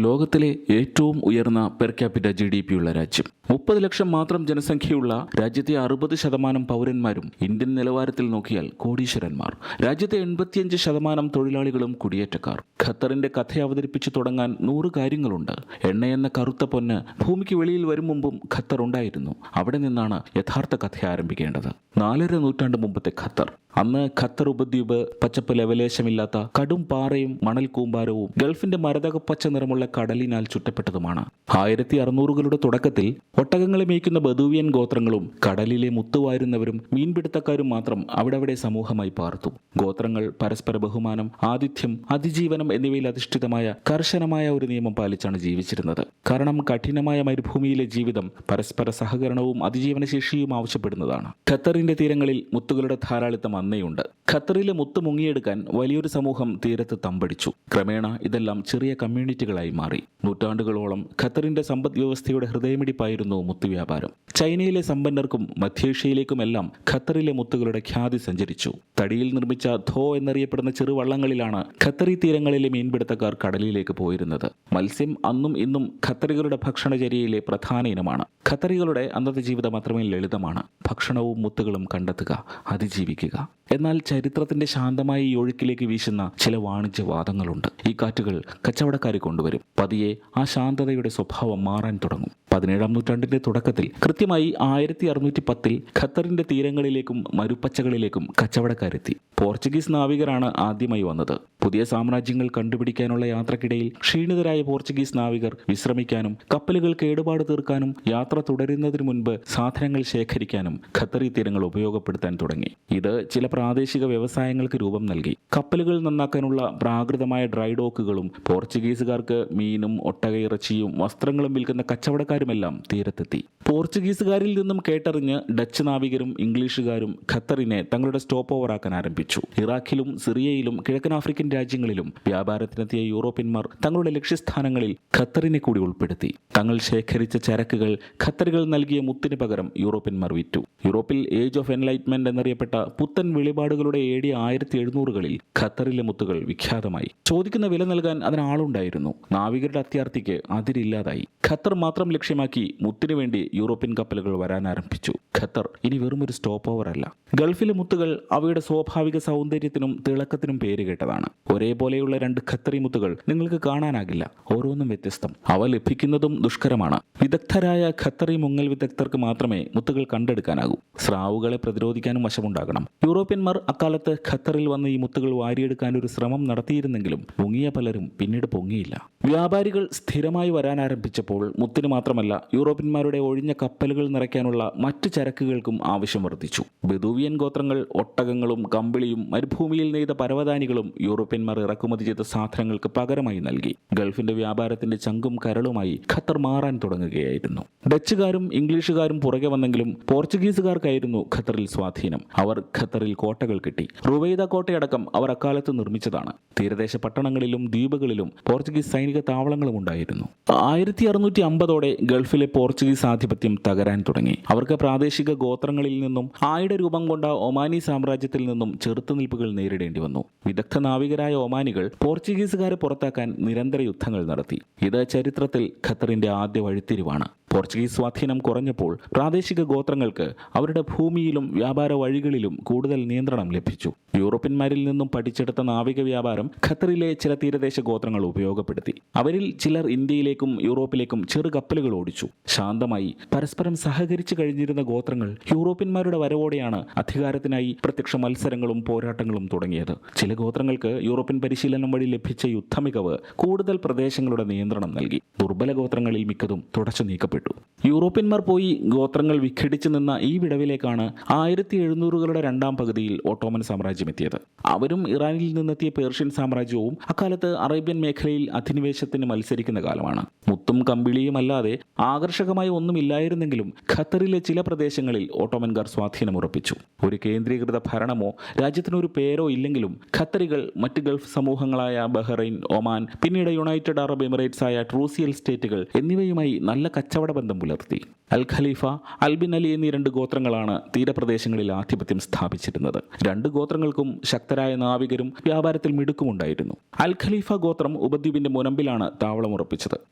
ലോകത്തിലെ ഏറ്റവും ഉയർന്ന പെർ ക്യാപിറ്റ GDP ഉള്ള രാജ്യം. 30 ലക്ഷം മാത്രം ജനസംഖ്യയുള്ള രാജ്യത്തെ 60% പൗരന്മാരും ഇന്ത്യൻ നിലവാരത്തിൽ നോക്കിയാൽ കോടീശ്വരന്മാർ. രാജ്യത്തെ 85% തൊഴിലാളികളും കുടിയേറ്റക്കാർ. ഖത്തറിന്റെ കഥ അവതരിപ്പിച്ചു തുടങ്ങാൻ 100 കാര്യങ്ങളുണ്ട്. എണ്ണയെന്ന കറുത്ത പൊന്ന് ഭൂമിക്ക് വെളിയിൽ വരും മുമ്പും ഖത്തർ ഉണ്ടായിരുന്നു. അവിടെ നിന്നാണ് യഥാർത്ഥ കഥ ആരംഭിക്കേണ്ടത്. 4.5 നൂറ്റാണ്ട് മുമ്പത്തെ ഖത്തർ. അന്ന് ഖത്തർ ഉപദ്വീപ് പച്ചപ്പ് ലവലേശമില്ലാത്ത കടും പാറയും മണൽ കൂമ്പാരവും ഗൾഫിന്റെ മരതകപ്പച്ച നിറമുള്ള കടലിനാൽ ചുറ്റപ്പെട്ടതുമാണ്. 1600കളുടെ തുടക്കത്തിൽ ഒട്ടകങ്ങളെ മേയ്ക്കുന്ന ബദൂവിയൻ ഗോത്രങ്ങളും കടലിലെ മുത്തുവാരുന്നവരും മീൻപിടുത്തക്കാരും മാത്രം അവിടെ സമൂഹമായി പാർത്തു. ഗോത്രങ്ങൾ പരസ്പര ബഹുമാനം, ആതിഥ്യം, അതിജീവനം എന്നിവയിൽ അധിഷ്ഠിതമായ കർശനമായ ഒരു നിയമം പാലിച്ചാണ് ജീവിച്ചിരുന്നത്. കാരണം കഠിനമായ മരുഭൂമിയിലെ ജീവിതം പരസ്പര സഹകരണവും അതിജീവനശേഷിയും ആവശ്യപ്പെടുന്നതാണ്. ഖത്തറിന്റെ തീരങ്ങളിൽ മുത്തുകളുടെ ധാരാളിത്തം അന്നേയുണ്ട്. ഖത്തറിലെ മുത്ത് മുങ്ങിയെടുക്കാൻ വലിയൊരു സമൂഹം തീരത്ത് തമ്പടിച്ചു. ക്രമേണ ഇതെല്ലാം ചെറിയ കമ്മ്യൂണിറ്റികളായി മാറി. നൂറ്റാണ്ടുകളോളം ഖത്തറിന്റെ സമ്പദ് വ്യവസ്ഥയുടെ ഹൃദയമിടിപ്പായിരുന്നു മുത്ത് വ്യാപാരം. ചൈനയിലെ സമ്പന്നർക്കും മധ്യേഷ്യയിലേക്കുമെല്ലാം ഖത്തറിലെ മുത്തുകളുടെ ഖ്യാതി സഞ്ചരിച്ചു. തടിയിൽ നിർമ്മിച്ച ധോ എന്നറിയപ്പെടുന്ന ചെറുവള്ളങ്ങളിലാണ് ഖത്തറി തീരങ്ങളിലെ മീൻപിടുത്തക്കാർ കടലിലേക്ക് പോയിരുന്നത്. മത്സ്യം അന്നും ഇന്നും ഖത്തറികളുടെ ഭക്ഷണചര്യയിലെ പ്രധാന ഇനമാണ്. ഖത്തറികളുടെ അന്നത്തെ ജീവിതം അത്രമേൽ ലളിതമാണ്. ഭക്ഷണവും മുത്തുകളും കണ്ടെത്തുക, അതിജീവിക്കുക. എന്നാൽ ചരിത്രത്തിന്റെ ശാന്തമായ ഈ ഒഴുക്കിലേക്ക് വീശുന്ന ചില വാണിജ്യവാദങ്ങളുണ്ട്. ഈ കാറ്റുകൾ കച്ചവടക്കാരെ കൊണ്ടുവരും. പതിയെ ആ ശാന്തതയുടെ സ്വഭാവം മാറാൻ തുടങ്ങും. 17-ാം നൂറ്റാണ്ടിന്റെ തുടക്കത്തിൽ, കൃത്യമായി 1610-ൽ ഖത്തറിന്റെ തീരങ്ങളിലേക്കും മരുപ്പച്ചകളിലേക്കും കച്ചവടക്കാരെത്തി. പോർച്ചുഗീസ് നാവികരാണ് ആദ്യമായി വന്നത്. പുതിയ സാമ്രാജ്യങ്ങൾ കണ്ടുപിടിക്കാനുള്ള യാത്രക്കിടയിൽ ക്ഷീണിതരായ പോർച്ചുഗീസ് നാവികർ വിശ്രമിക്കാനും കപ്പലുകൾ കേടുപാട് തീർക്കാനും യാത്ര തുടരുന്നതിന് മുൻപ് സാധനങ്ങൾ ശേഖരിക്കാനും ഖത്തറി തീരങ്ങൾ ഉപയോഗപ്പെടുത്താൻ തുടങ്ങി. ഇത് ചില പ്രാദേശിക വ്യവസായങ്ങൾക്ക് രൂപം നൽകി. കപ്പലുകൾ നന്നാക്കാനുള്ള പ്രാകൃതമായ ഡ്രൈ ഡോക്കുകളും പോർച്ചുഗീസുകാർക്ക് മീനും ഒട്ടകയിറച്ചിയും വസ്ത്രങ്ങളും വിൽക്കുന്ന കച്ചവടക്കാരുമെല്ലാം തീരത്തെത്തി. പോർച്ചുഗീസുകാരിൽ നിന്നും കേട്ടറിഞ്ഞ് ഡച്ച് നാവികരും ഇംഗ്ലീഷുകാരും ഖത്തറിനെ തങ്ങളുടെ സ്റ്റോപ്പ് ഓവറാക്കാൻ ആരംഭിച്ചു. ഇറാഖിലും സിറിയയിലും കിഴക്കൻ ആഫ്രിക്കൻ രാജ്യങ്ങളിലും വ്യാപാരത്തിനെത്തിയ യൂറോപ്യന്മാർ തങ്ങളുടെ ലക്ഷ്യസ്ഥാനങ്ങളിൽ ഖത്തറിനെ കൂടി ഉൾപ്പെടുത്തി. തങ്ങൾ ശേഖരിച്ച ചരക്കുകൾ ഖത്തറുകൾ നൽകിയ മുത്തിന് പകരം യൂറോപ്യന്മാർ വിറ്റു. യൂറോപ്പിൽ ഏജ് ഓഫ് എൻലൈറ്റ്മെന്റ് എന്നറിയപ്പെട്ട പുത്തൻ വെളിപാടുകളുടെ 1700കളിൽ ഖത്തറിലെ മുത്തുകൾ വിഖ്യാതമായി. ചോദിക്കുന്ന വില നൽകാൻ അതിനാളുണ്ടായിരുന്നു. നാവികരുടെ അത്യാർത്തിക്ക് അതിരില്ലാതായി. ഖത്തർ മാത്രം ലക്ഷ്യമാക്കി മുത്തിനു വേണ്ടി യൂറോപ്യൻ കപ്പലുകൾ വരാൻ ആരംഭിച്ചു. ഖത്തർ ഇനി വെറുമൊരു സ്റ്റോപ്പ് ഓവർ അല്ല. ഗൾഫിലെ മുത്തുകൾ അവയുടെ സ്വാഭാവിക സൗന്ദര്യത്തിനും തിളക്കത്തിനും പേരുകേട്ടതാണ്. ഒരേപോലെയുള്ള 2 ഖത്തറി മുത്തുകൾ നിങ്ങൾക്ക് കാണാനാകില്ല. ഓരോന്നും വ്യത്യസ്തം. അവ ലഭിക്കുന്നതും ദുഷ്കരമാണ്. വിദഗ്ധരായ ഖത്തറി മുങ്ങൽ വിദഗ്ധർക്ക് മാത്രമേ മുത്തുകൾ കണ്ടെടുക്കാനാകൂ. സ്രാവുകളെ പ്രതിരോധിക്കാനും വശമുണ്ടാകണം. യൂറോപ്യന്മാർ അക്കാലത്ത് ഖത്തറിൽ വന്ന് ഈ മുത്തുകൾ വാരിയെടുക്കാൻ ഒരു ശ്രമം നടത്തിയിരുന്നെങ്കിലും മുങ്ങിയ പലരും പിന്നീട് പൊങ്ങിയില്ല. വ്യാപാരികൾ സ്ഥിരമായി വരാൻ ആരംഭിച്ചപ്പോൾ മുത്തിന് മാത്രമല്ല യൂറോപ്യന്മാരുടെ ഒഴിഞ്ഞ കപ്പലുകൾ നിറയ്ക്കാനുള്ള മറ്റു ചരക്കുകൾക്കും ആവശ്യം വർദ്ധിച്ചു. ബദൂവിയൻ ഗോത്രങ്ങൾ ഒട്ടകങ്ങളും കമ്പിളിയും മരുഭൂമിയിൽ നെയ്ത പരവതാനികളും യൂറോപ്യന്മാർ ഇറക്കുമതി ചെയ്ത സാധനങ്ങൾക്ക് പകരമായി നൽകി. ഗൾഫിന്റെ വ്യാപാരത്തിന്റെ ചങ്കും കരളുമായി ഖത്തർ മാറാൻ തുടങ്ങുകയായിരുന്നു. ഡച്ചുകാരും ഇംഗ്ലീഷുകാരും പുറകെ വന്നെങ്കിലും പോർച്ചുഗീസുകാർക്കായിരുന്നു ഖത്തറിൽ സ്വാധീനം. അവർ ഖത്തറിൽ കോട്ടകൾ കെട്ടി. റുവൈദ കോട്ടയടക്കം അവർ അക്കാലത്ത് നിർമ്മിച്ചതാണ്. തീരദേശ പട്ടണങ്ങളിലും ദ്വീപുകളിലും പോർച്ചുഗീസ് സൈനിക താവളങ്ങളും ഉണ്ടായിരുന്നു. 1650ഓടെ ഗൾഫിലെ പോർച്ചുഗീസ് ആധിപത്യം തകരാൻ തുടങ്ങി. അവർക്ക് പ്രാദേശിക ഗോത്രങ്ങളിൽ നിന്നും ആയിട രൂപം കൊണ്ട ഒമാനി സാമ്രാജ്യത്തിൽ നിന്നും ചെറുത്തുനിൽപ്പുകൾ നേരിടേണ്ടി വന്നു. വിദഗ്ധ നാവികരായ ഒമാനികൾ പോർച്ചുഗീസുകാരെ പുറത്താക്കാൻ നിരന്തര യുദ്ധങ്ങൾ നടത്തി. ഇത് ചരിത്രത്തിൽ ഖത്തറിന്റെ ആദ്യ വഴിത്തിരിവാണ്. പോർച്ചുഗീസ് സ്വാധീനം കുറഞ്ഞപ്പോൾ പ്രാദേശിക ഗോത്രങ്ങൾക്ക് അവരുടെ ഭൂമിയിലും വ്യാപാര വഴികളിലും കൂടുതൽ നിയന്ത്രണം ലഭിച്ചു. യൂറോപ്യന്മാരിൽ നിന്നും പഠിച്ചെടുത്ത നാവിക വ്യാപാരം ഖത്തറിലെ ചില തീരദേശ ഗോത്രങ്ങൾ ഉപയോഗപ്പെടുത്തി. അവരിൽ ചിലർ ഇന്ത്യയിലേക്കും യൂറോപ്പിലേക്കും ചെറു കപ്പലുകൾ ഓടിച്ചു. ശാന്തമായി പരസ്പരം സഹകരിച്ചു കഴിഞ്ഞിരുന്ന ഗോത്രങ്ങൾ യൂറോപ്യന്മാരുടെ വരവോടെയാണ് അധികാരത്തിനായി പ്രത്യക്ഷ മത്സരങ്ങളും പോരാട്ടങ്ങളും തുടങ്ങിയത്. ചില ഗോത്രങ്ങൾക്ക് യൂറോപ്യൻ പരിശീലനം വഴി ലഭിച്ച യുദ്ധമികവ് കൂടുതൽ പ്രദേശങ്ങളുടെ നിയന്ത്രണം നൽകി. ദുർബല ഗോത്രങ്ങളിൽ മിക്കതും തുടച്ചു നീക്കപ്പെട്ടു. യൂറോപ്യന്മാർ പോയി ഗോത്രങ്ങൾ വിഘടിച്ചു നിന്ന ഈ വിടവിലേക്കാണ് 1700കളുടെ 2ാം പകുതിയിൽ ഒട്ടോമൻ സാമ്രാജ്യം എത്തിയത്. അവരും ഇറാനിൽ നിന്നെത്തിയ പേർഷ്യൻ സാമ്രാജ്യവും അക്കാലത്ത് അറേബ്യൻ മേഖലയിൽ അധിനിവേശത്തിന് മത്സരിക്കുന്ന കാലമാണ്. മുത്തും കമ്പിളിയും അല്ലാതെ ആകർഷകമായ ഒന്നുമില്ലായിരുന്നെങ്കിലും ഖത്തറിലെ ചില പ്രദേശങ്ങളിൽ ഓട്ടോമൻകാർ സ്വാധീനമുറപ്പിച്ചു. ഒരു കേന്ദ്രീകൃത ഭരണമോ രാജ്യത്തിനൊരു പേരോ ഇല്ലെങ്കിലും ഖത്തറികൾ മറ്റ് ഗൾഫ് സമൂഹങ്ങളായ ബഹ്റൈൻ, ഒമാൻ, പിന്നീട് യുണൈറ്റഡ് അറബ് എമിറേറ്റ്സ് ആയ ട്രൂസിയൽ സ്റ്റേറ്റുകൾ എന്നിവയുമായി നല്ല കച്ചവട ബന്ധം പുലർത്തി. അൽ ഖലീഫ, അൽ ബിൻ അലി എന്നീ 2 ഗോത്രങ്ങളാണ് തീരപ്രദേശങ്ങളിൽ ആധിപത്യം സ്ഥാപിച്ചിരുന്നത്. 2 ഗോത്രങ്ങൾക്കും ശക്തരായ നാവികരും വ്യാപാരത്തിൽ മിടുക്കുമുണ്ടായിരുന്നു. അൽ ഖലീഫ ഗോത്രം ഉപദ്വീപിന്റെ മുനമ്പിലാണ് താവളമുറപ്പിച്ചത്.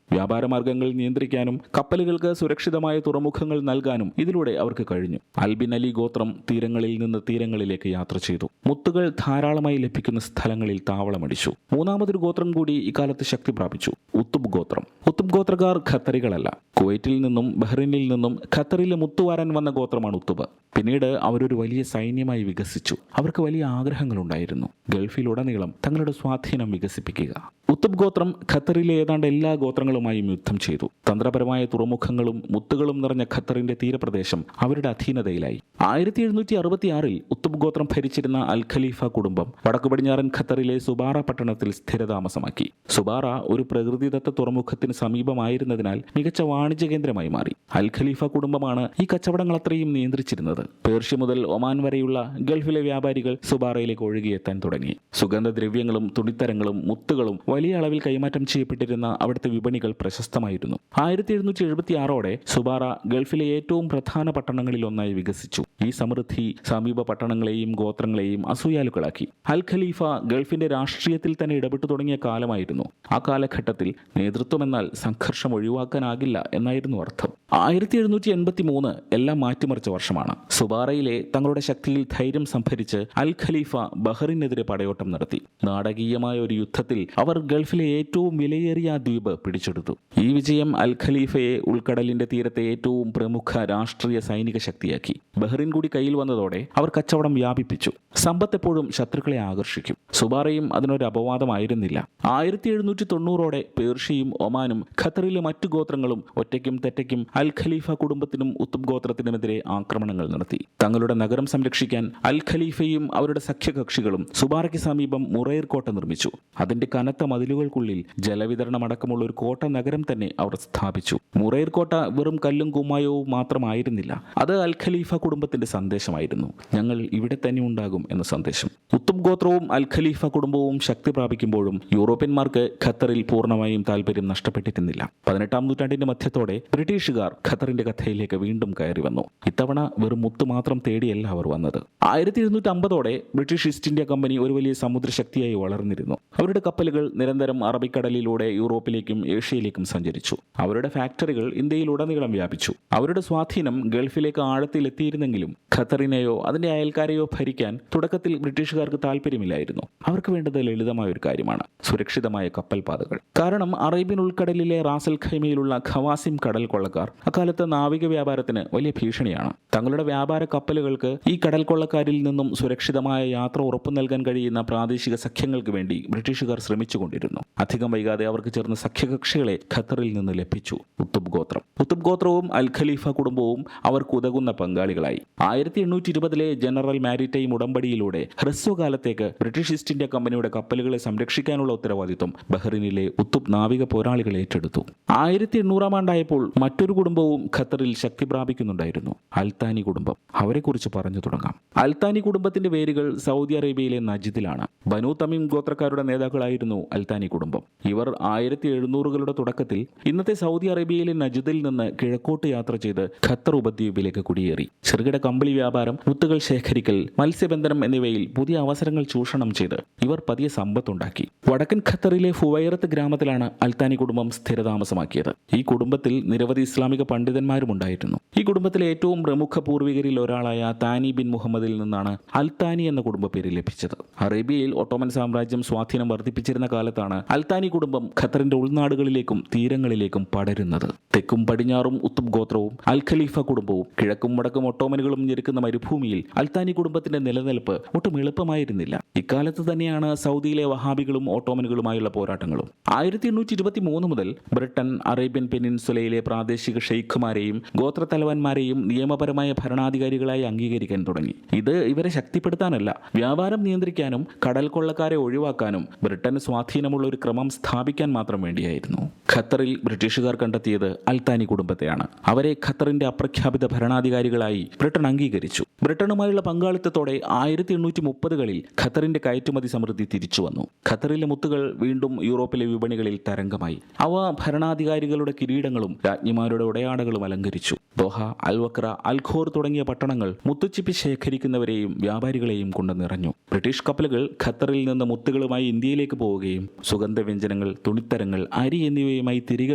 വ്യാപാരമാർഗങ്ങൾ നിയന്ത്രിക്കാനും കപ്പലുകൾക്ക് സുരക്ഷിതമായ തുറമുഖങ്ങൾ നൽകാനും ഇതിലൂടെ അവർക്ക് കഴിഞ്ഞു. അൽ ബിൻ അലി ഗോത്രം തീരങ്ങളിൽ നിന്ന് തീരങ്ങളിലേക്ക് യാത്ര ചെയ്തു. മുത്തുകൾ ധാരാളമായി ലഭിക്കുന്ന സ്ഥലങ്ങളിൽ താവളമടിച്ചു. മൂന്നാമതൊരു ഗോത്രം കൂടി ഇക്കാലത്ത് ശക്തി പ്രാപിച്ചു, ഉത്തുബ് ഗോത്രം. ഉത്തുബ് ഗോത്രക്കാർ ഖത്തറികളല്ല. കുവൈറ്റിൽ നിന്നും ബഹ്റിനിൽ നിന്നും ഖത്തറിലെ മുത്തുവാരാൻ വന്ന ഗോത്രമാണ് ഉത്തുബ്. പിന്നീട് അവരൊരു വലിയ സൈന്യമായി വികസിച്ചു. അവർക്ക് വലിയ ആഗ്രഹങ്ങളുണ്ടായിരുന്നു, ഗൾഫിലുടനീളം തങ്ങളുടെ സ്വാധീനം വികസിപ്പിക്കുക. ഉത്തുബ് ഗോത്രം ഖത്തറിലെ ഏതാണ്ട് എല്ലാ ഗോത്രങ്ങളുമായും യുദ്ധം ചെയ്തു. തന്ത്രപരമായ തുറമുഖങ്ങളും മുത്തുകളും നിറഞ്ഞ ഖത്തറിന്റെ തീരപ്രദേശം അവരുടെ അധീനതയിലായി. 1766 ഉത്തുബ് ഗോത്രം ഭരിച്ചിരുന്ന അൽ ഖലീഫ കുടുംബം വടക്കു പടിഞ്ഞാറൻ ഖത്തറിലെ സുബാറ പട്ടണത്തിൽ സ്ഥിരതാമസമാക്കി. സുബാറ ഒരു പ്രകൃതിദത്ത തുറമുഖത്തിന് സമീപമായിരുന്നതിനാൽ മികച്ച വാണിജ്യ കേന്ദ്രമായി മാറി. അൽ ഖലീഫ കുടുംബമാണ് ഈ കച്ചവടങ്ങൾ അത്രയും നിയന്ത്രിച്ചിരുന്നത്. പേർഷ്യ മുതൽ ഒമാൻ വരെയുള്ള ഗൾഫിലെ വ്യാപാരികൾ സുബാറയിലേക്ക് ഒഴുകിയെത്താൻ തുടങ്ങി. സുഗന്ധദ്രവ്യങ്ങളും തുണിത്തരങ്ങളും മുത്തുകളും വലിയ അളവിൽ കൈമാറ്റം ചെയ്യപ്പെട്ടിരുന്ന അവിടുത്തെ വിപണികൾ പ്രശസ്തമായിരുന്നു. 1776 സുബാറ ഗൾഫിലെ ഏറ്റവും പ്രധാന പട്ടണങ്ങളിൽ ഒന്നായി വികസിച്ചു. ഈ സമൃദ്ധി സമീപ പട്ടണങ്ങളെയും ഗോത്രങ്ങളെയും അസൂയാലുക്കളാക്കി. അൽ ഖലീഫ ഗൾഫിന്റെ രാഷ്ട്രീയത്തിൽ തന്നെ ഇടപെട്ടു തുടങ്ങിയ കാലമായിരുന്നു. ആ കാലഘട്ടത്തിൽ നേതൃത്വം എന്നാൽ സംഘർഷം ഒഴിവാക്കാനാകില്ല എന്നായിരുന്നു അർത്ഥം. 1783 എല്ലാം മാറ്റിമറിച്ച വർഷമാണ്. സുബാറയിലെ തങ്ങളുടെ ശക്തിയിൽ ധൈര്യം സംഭരിച്ച് അൽ ഖലീഫ ബഹ്റിനെതിരെ പടയോട്ടം നടത്തി. നാടകീയമായ ഒരു യുദ്ധത്തിൽ അവർ ഗൾഫിലെ ഏറ്റവും വിലയേറിയ ദ്വീപ് പിടിച്ചെടുത്തു. ഈ വിജയം അൽ ഖലീഫയെ ഉൾക്കടലിന്റെ തീരത്തെ ഏറ്റവും പ്രമുഖ രാഷ്ട്രീയ സൈനിക ശക്തിയാക്കി. ബഹ്റിൻ കൂടി കയ്യിൽ വന്നതോടെ അവർ കച്ചവടം വ്യാപിപ്പിച്ചു. സമ്പത്ത് എപ്പോഴും ശത്രുക്കളെ ആകർഷിക്കും. സുബാറയും അതിനൊരു അപവാദമായിരുന്നില്ല. 1790 പേർഷ്യയും ഒമാനും ഖത്തറിലെ മറ്റു ഗോത്രങ്ങളും ഒറ്റയ്ക്കും തെറ്റയ്ക്കും അൽ ഖലീഫ കുടുംബത്തിനും ഉത്തുബ് ഗോത്രത്തിനുമെതിരെ ആക്രമണങ്ങൾ നടത്തി. തങ്ങളുടെ നഗരം സംരക്ഷിക്കാൻ അൽ ഖലീഫയും അവരുടെ സഖ്യകക്ഷികളും സുബാറയ്ക്ക് സമീപം മുറൈർ കോട്ട നിർമ്മിച്ചു. അതിന്റെ കനത്ത മതിലുകൾക്കുള്ളിൽ ജലവിതരണമടക്കമുള്ള ഒരു കോട്ട നഗരം തന്നെ അവർ സ്ഥാപിച്ചു. മുറൈർ കോട്ട വെറും കല്ലും കുമ്മായവും മാത്രമായിരുന്നില്ല, അത് അൽ ഖലീഫ കുടുംബത്തിന്റെ സന്ദേശമായിരുന്നു. ഞങ്ങൾ ഇവിടെ തന്നെ ഉണ്ടാകും എന്ന സന്ദേശം. ഉത്തുബ് ഗോത്രവും അൽ ഖലീഫ കുടുംബവും ശക്തി പ്രാപിക്കുമ്പോഴും യൂറോപ്യന്മാർക്ക് ഖത്തറിൽ പൂർണ്ണമായും താല്പര്യം നഷ്ടപ്പെട്ടിരുന്നില്ല. 18-ാം നൂറ്റാണ്ടിന്റെ മധ്യത്തോടെ ബ്രിട്ടീഷുകാർ ഖത്തറിന്റെ കഥയിലേക്ക് വീണ്ടും കയറി വന്നു. ഇത്തവണ വെറും മുത്ത് മാത്രം തേടിയല്ല അവർ വന്നത്. 1750 ബ്രിട്ടീഷ് ഈസ്റ്റ് ഇന്ത്യ കമ്പനി ഒരു വലിയ സമുദ്രശക്തിയായി വളർന്നിരുന്നു. അവരുടെ കപ്പലുകൾ നിരന്തരം അറബിക്കടലിലൂടെ യൂറോപ്പിലേക്കും ഏഷ്യയിലേക്കും സഞ്ചരിച്ചു. അവരുടെ ഫാക്ടറികൾ ഇന്ത്യയിലുടനീളം വ്യാപിച്ചു. അവരുടെ സ്വാധീനം ഗൾഫിലേക്ക് ആഴത്തിലെത്തിയിരുന്നെങ്കിലും ഖത്തറിനെയോ അതിന്റെ അയൽക്കാരെയോ ഭരിക്കാൻ തുടക്കത്തിൽ ബ്രിട്ടീഷുകാർക്ക് താല്പര്യമില്ലായിരുന്നു. അവർക്ക് വേണ്ടത് ലളിതമായ ഒരു കാര്യമാണ്, സുരക്ഷിതമായ കപ്പൽ പാതകൾ. കാരണം അറേബ്യൻ ഉൾക്കടലിലെ റാസൽ ഖൈമയിലുള്ള ഖവാസിം കടൽ കൊള്ളക്കാർ അക്കാലത്ത് നാവിക വ്യാപാരത്തിന് വലിയ ഭീഷണിയാണ്. തങ്ങളുടെ വ്യാപാര കപ്പലുകൾക്ക് ഈ കടൽ കൊള്ളക്കാരിൽ നിന്നും സുരക്ഷിതമായ യാത്ര ഉറപ്പു നൽകാൻ കഴിയുന്ന പ്രാദേശിക സഖ്യങ്ങൾക്ക് വേണ്ടി ബ്രിട്ടീഷുകാർ ശ്രമിച്ചുകൊണ്ടിരുന്നു. അധികം വൈകാതെ അവർക്ക് ചേർന്ന സഖ്യകക്ഷികളെ ഖത്തറിൽ നിന്ന് ലഭിച്ചു, ഉത്തുബ് ഗോത്രം. ഉത്തുബ് ഗോത്രവും അൽ ഖലീഫ കുടുംബവും അവർക്ക് ഉതകുന്ന പങ്കാളികളായി. 1820 ജനറൽ മാരിടൈം ഉടമ്പടിയിലൂടെ ഹ്രസ്വകാലത്തേക്ക് ബ്രിട്ടീഷ് ഈസ്റ്റ് ഇന്ത്യ കമ്പനിയുടെ കപ്പലുകളെ സംരക്ഷിക്കാനുള്ള ഉത്തരവാദിത്വം ബഹ്റിനിലെ ഉത്തുബ് നാവിക പോരാളികൾ ഏറ്റെടുത്തു. 1800-ാം ആണ്ടായപ്പോൾ മറ്റൊരു കുടുംബവും ഖത്തറിൽ ശക്തി പ്രാപിക്കുന്നുണ്ടായിരുന്നു, അൽത്താനി കുടുംബം. അവരെക്കുറിച്ച് പറഞ്ഞു തുടങ്ങാം. അൽത്താനി കുടുംബത്തിന്റെ വേരുകൾ സൗദി അറേബ്യയിലെ നജിദിലാണ്. ബനു തമീം ഗോത്രക്കാരുടെ നേതാക്കളായിരുന്നു അൽത്താനി കുടുംബം. ഇവർ 1700-കളുടെ തുടക്കത്തിൽ ഇന്നത്തെ സൗദി അറേബ്യയിലെ നജിദിൽ നിന്ന് കിഴക്കോട്ട് യാത്ര ചെയ്ത് ഖത്തർ ഉപദ്വീപിലേക്ക് കുടിയേറി. ചെറുകിട കമ്പിളി വ്യാപാരം, മുത്തുകൾ ശേഖരിക്കൽ, മത്സ്യബന്ധനം എന്നിവയിൽ പുതിയ അവസരങ്ങൾ ചൂഷണം ചെയ്ത് ഇവർ പതിയെ സമ്പത്തുണ്ടാക്കി. വടക്കൻ ഖത്തറിലെ ഫുവൈറത്ത് ഗ്രാമത്തിലാണ് അൽത്താനി കുടുംബം സ്ഥിരതാമസമാക്കിയത്. ഈ കുടുംബത്തിൽ നിരവധി ഇസ്ലാമിക പണ്ഡിതന്മാരും ഉണ്ടായിരുന്നു. ഈ കുടുംബത്തിലെ ഏറ്റവും പ്രമുഖ പൂർവികരിൽ ഒരാളായ താനി ബിൻ മുഹമ്മദിൽ നിന്നാണ് അൽത്താനി എന്ന കുടുംബ പേര് ലഭിച്ചത്. അറേബ്യയിൽ ഒട്ടോമൻ സാമ്രാജ്യം സ്വാധീനം വർദ്ധിപ്പിച്ചിരുന്ന കാലത്താണ് അൽത്താനി കുടുംബം ഖത്തറിന്റെ ഉൾനാടുകളിലേക്കും തീരങ്ങളിലേക്കും പടരുന്നത്. തെക്കും പടിഞ്ഞാറും ഉത്തുബ് ഗോത്രവും അൽ ഖലീഫ കുടുംബവും കിഴക്കും വടക്കും ഒട്ടോമനുകളും ഞെരുക്കുന്ന മരുഭൂമിയിൽ അൽത്താനി കുടുംബത്തിന്റെ നിലനിൽപ്പ് ഒട്ടും എളുപ്പമായിരുന്നില്ല. ഇക്കാലത്ത് തന്നെയാണ് സൗദിയിലെ വഹാബികളും ഓട്ടോമനുകളുമായുള്ള പോരാട്ടങ്ങളും. 1823 മുതൽ ബ്രിട്ടൻ അറേബ്യൻ പെനിൻസുലയിലെ പ്രാദേശിക ഷെയ്ഖുമാരെയും ഗോത്രത്തലവന്മാരെയും നിയമപരമായ ഭരണാധികാരികളായി അംഗീകരിക്കാൻ തുടങ്ങി. ഇത് ഇവരെ ശക്തിപ്പെടുത്താനല്ല, വ്യാപാരം നിയന്ത്രിക്കാനും കടൽ കൊള്ളക്കാരെ ഒഴിവാക്കാനും ബ്രിട്ടന് സ്വാധീനമുള്ള ഒരു ക്രമം സ്ഥാപിക്കാൻ മാത്രം വേണ്ടിയായിരുന്നു. ഖത്തറിൽ ബ്രിട്ടീഷുകാർ കണ്ടെത്തിയത് അൽത്താനി കുടുംബത്തെയാണ്. അവരെ ഖത്തറിന്റെ അപ്രഖ്യാപിത ഭരണാധികാരികളായി ബ്രിട്ടൻ അംഗീകരിച്ചു. ബ്രിട്ടനുമായുള്ള പങ്കാളിത്തത്തോടെ 1830-കളിൽ ഖത്തറിന്റെ കയറ്റുമതി സമൃദ്ധി തിരിച്ചു വന്നു. ഖത്തറിലെ മുത്തുകൾ വീണ്ടും യൂറോപ്പിലെ വിപണികളിൽ തരംഗമായി. അവ ഭരണാധികാരികളുടെ കിരീടങ്ങളും രാജ്ഞിമാരുടെ ഉടയാടകളും അലങ്കരിച്ചു. ദോഹ, അൽവക്ര, അൽഖോർ തുടങ്ങിയ പട്ടണങ്ങൾ മുത്തുച്ചിപ്പി ശേഖരിക്കുന്നവരെയും വ്യാപാരികളെയും കൊണ്ട് നിറഞ്ഞു. ബ്രിട്ടീഷ് കപ്പലുകൾ ഖത്തറിൽ നിന്ന് മുത്തുകളുമായി ഇന്ത്യയിലേക്ക് പോവുകയും സുഗന്ധവ്യഞ്ജനങ്ങൾ, തുണിത്തരങ്ങൾ, അരി എന്നിവയുമായി തിരികെ